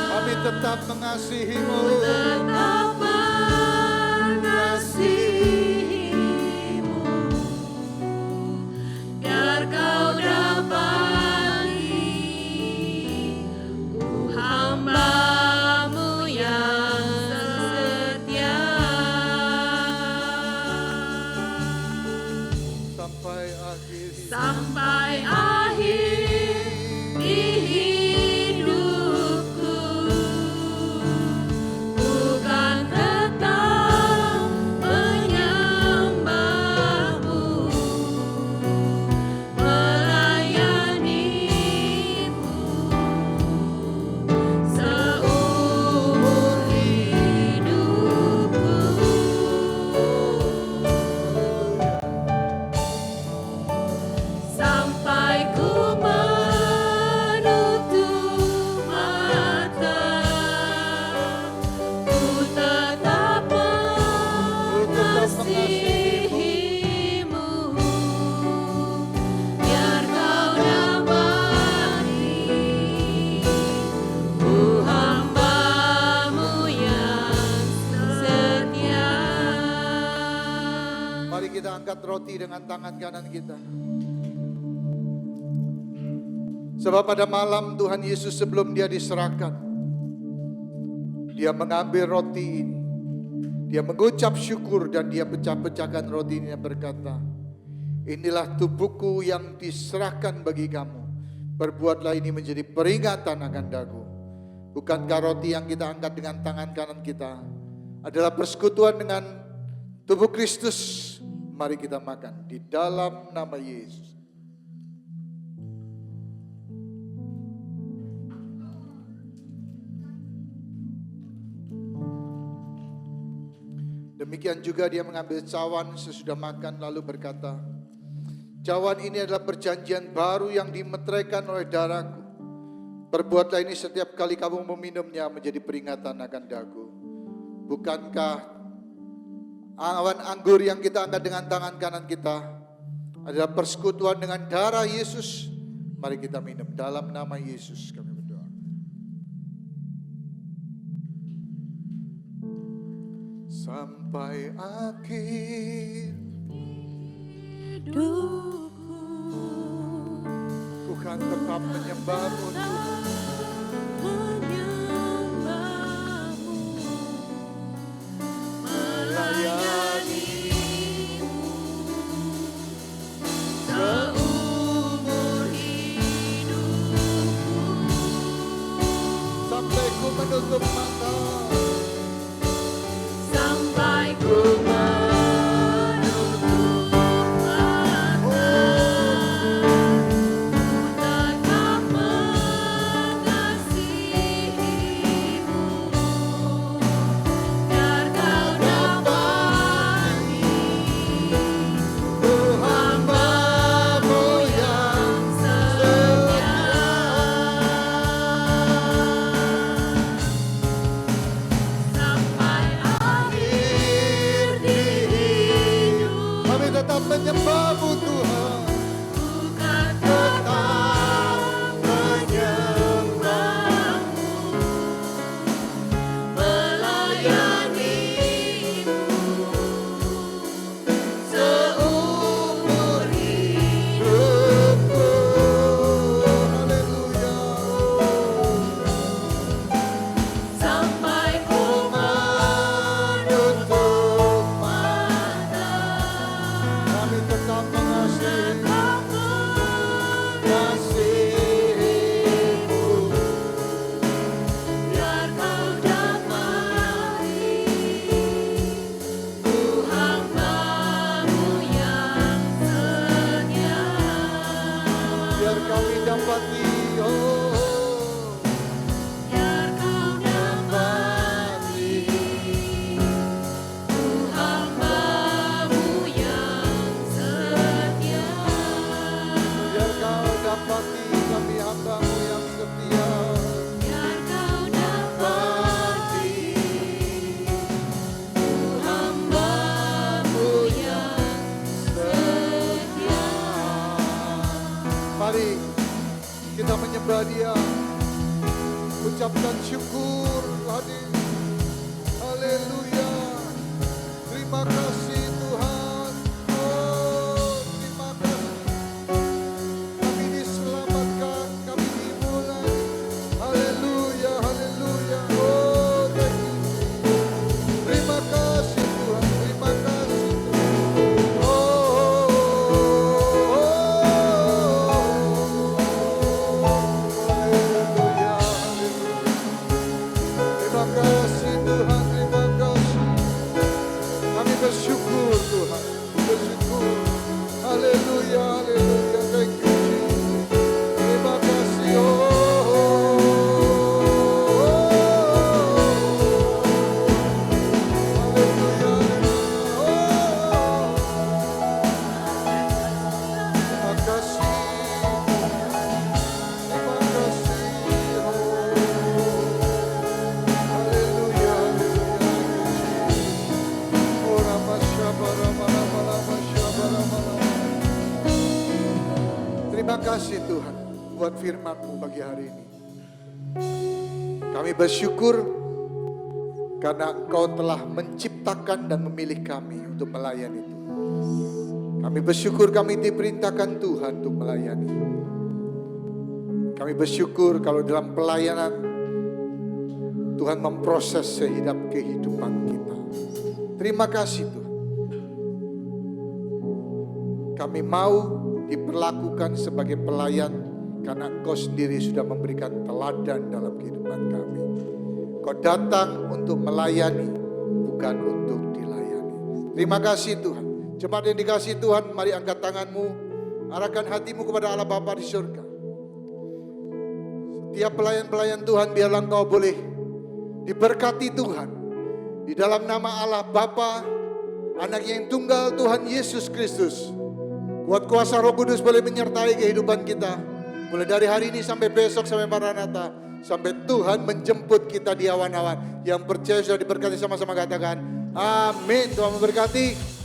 Kami tetap mengasihi-Mu. tetap mengasihi-Mu, biar Kau dapati ku hamba-Mu yang setia. Sampai akhir di hidupku, bukan tetap menyembah-Mu, melayani-Mu, seumur hidupku. Sampai ku menutup mata, ku tetap mengasihi-Mu, biar Kau dapati ku hamba-Mu yang setia. Mari kita angkat roti dengan tangan kanan kita. Sebab pada malam Tuhan Yesus sebelum Dia diserahkan, Dia mengambil roti ini, Dia mengucap syukur dan Dia pecah-pecahkan roti ini dan berkata, inilah tubuhku yang diserahkan bagi kamu. Perbuatlah ini menjadi peringatan akan daku. Bukankah roti yang kita angkat dengan tangan kanan kita adalah persekutuan dengan tubuh Kristus? Mari kita makan di dalam nama Yesus. Demikian juga Dia mengambil cawan sesudah makan lalu berkata, cawan ini adalah perjanjian baru yang dimeteraikan oleh darahku. Perbuatlah ini setiap kali kamu meminumnya menjadi peringatan akan daku. Bukankah awan anggur yang kita angkat dengan tangan kanan kita adalah persekutuan dengan darah Yesus? Mari kita minum dalam nama Yesus kami berdoa. Sampai akhir hidupku, ku kan tetap menyembahmu Tuhan. menyembahmu, melayanimu seumur hidupku, Sampai ku menutup mata, sampai ku menutup mata, tetap mengasihimu, biar kau dapati hamba-Mu yang setia. Sampai akhir di hidup, kami tetap menyembahmu Tuhan. bukan tetap menyembahmu, melayanimu seumur hidupku, Haleluya. sampai ku menutup mata, Kami tetap mengasihi, tetap mengasihimu. biar kau dapati ku hamba-Mu yang setia. Biar kami dapati, Biar kau dapati ku hamba-Mu yang setia. biar kau dapati kami hamba-Mu yang setia. Biar kau dapati ku hamba-Mu yang setia. Mari kita menyembah Dia, ucapkan syukur hadir. Haleluya. Terima kasih Tuhan. Oh, terima kasih. Kami diselamatkan, kami dimulai. Haleluya, haleluya. Oh, thank you. Terima kasih Tuhan, terima kasih Tuhan. Haleluya, haleluya. Terima kasih Tuhan, terima kasih. Kami bersyukur Tuhan, bersyukur. Haleluya, haleluya. Thank you Jesus. Terima kasih. Haleluya, terima kasih. Terima kasih. Haleluya, haleluya. Oh, terima kasih Tuhan buat firman-Mu pagi hari ini. Kami bersyukur karena Engkau telah menciptakan dan memilih kami untuk melayani Tuhan. Kami bersyukur kami diperintahkan Tuhan untuk melayani. Kami bersyukur kalau dalam pelayanan Tuhan memproses sehingga kehidupan kita. Terima kasih Tuhan. Kami mau diperlakukan sebagai pelayan karena Engkau sendiri sudah memberikan teladan dalam kehidupan kami. Kau datang untuk melayani, bukan untuk dilayani. Terima kasih Tuhan. Jemaat yang dikasihi Tuhan, mari angkat tanganmu, arahkan hatimu kepada Allah Bapa di surga. Setiap pelayan-pelayan Tuhan, biarlah engkau boleh diberkati Tuhan. Di dalam nama Allah Bapa, Anak-Nya yang tunggal Tuhan Yesus Kristus. Kuat kuasa Roh Kudus boleh menyertai kehidupan kita. Mulai dari hari ini sampai besok, sampai Maranatha, sampai Tuhan menjemput kita di awan-awan. Yang percaya sudah diberkati, sama-sama katakan amin. Tuhan memberkati.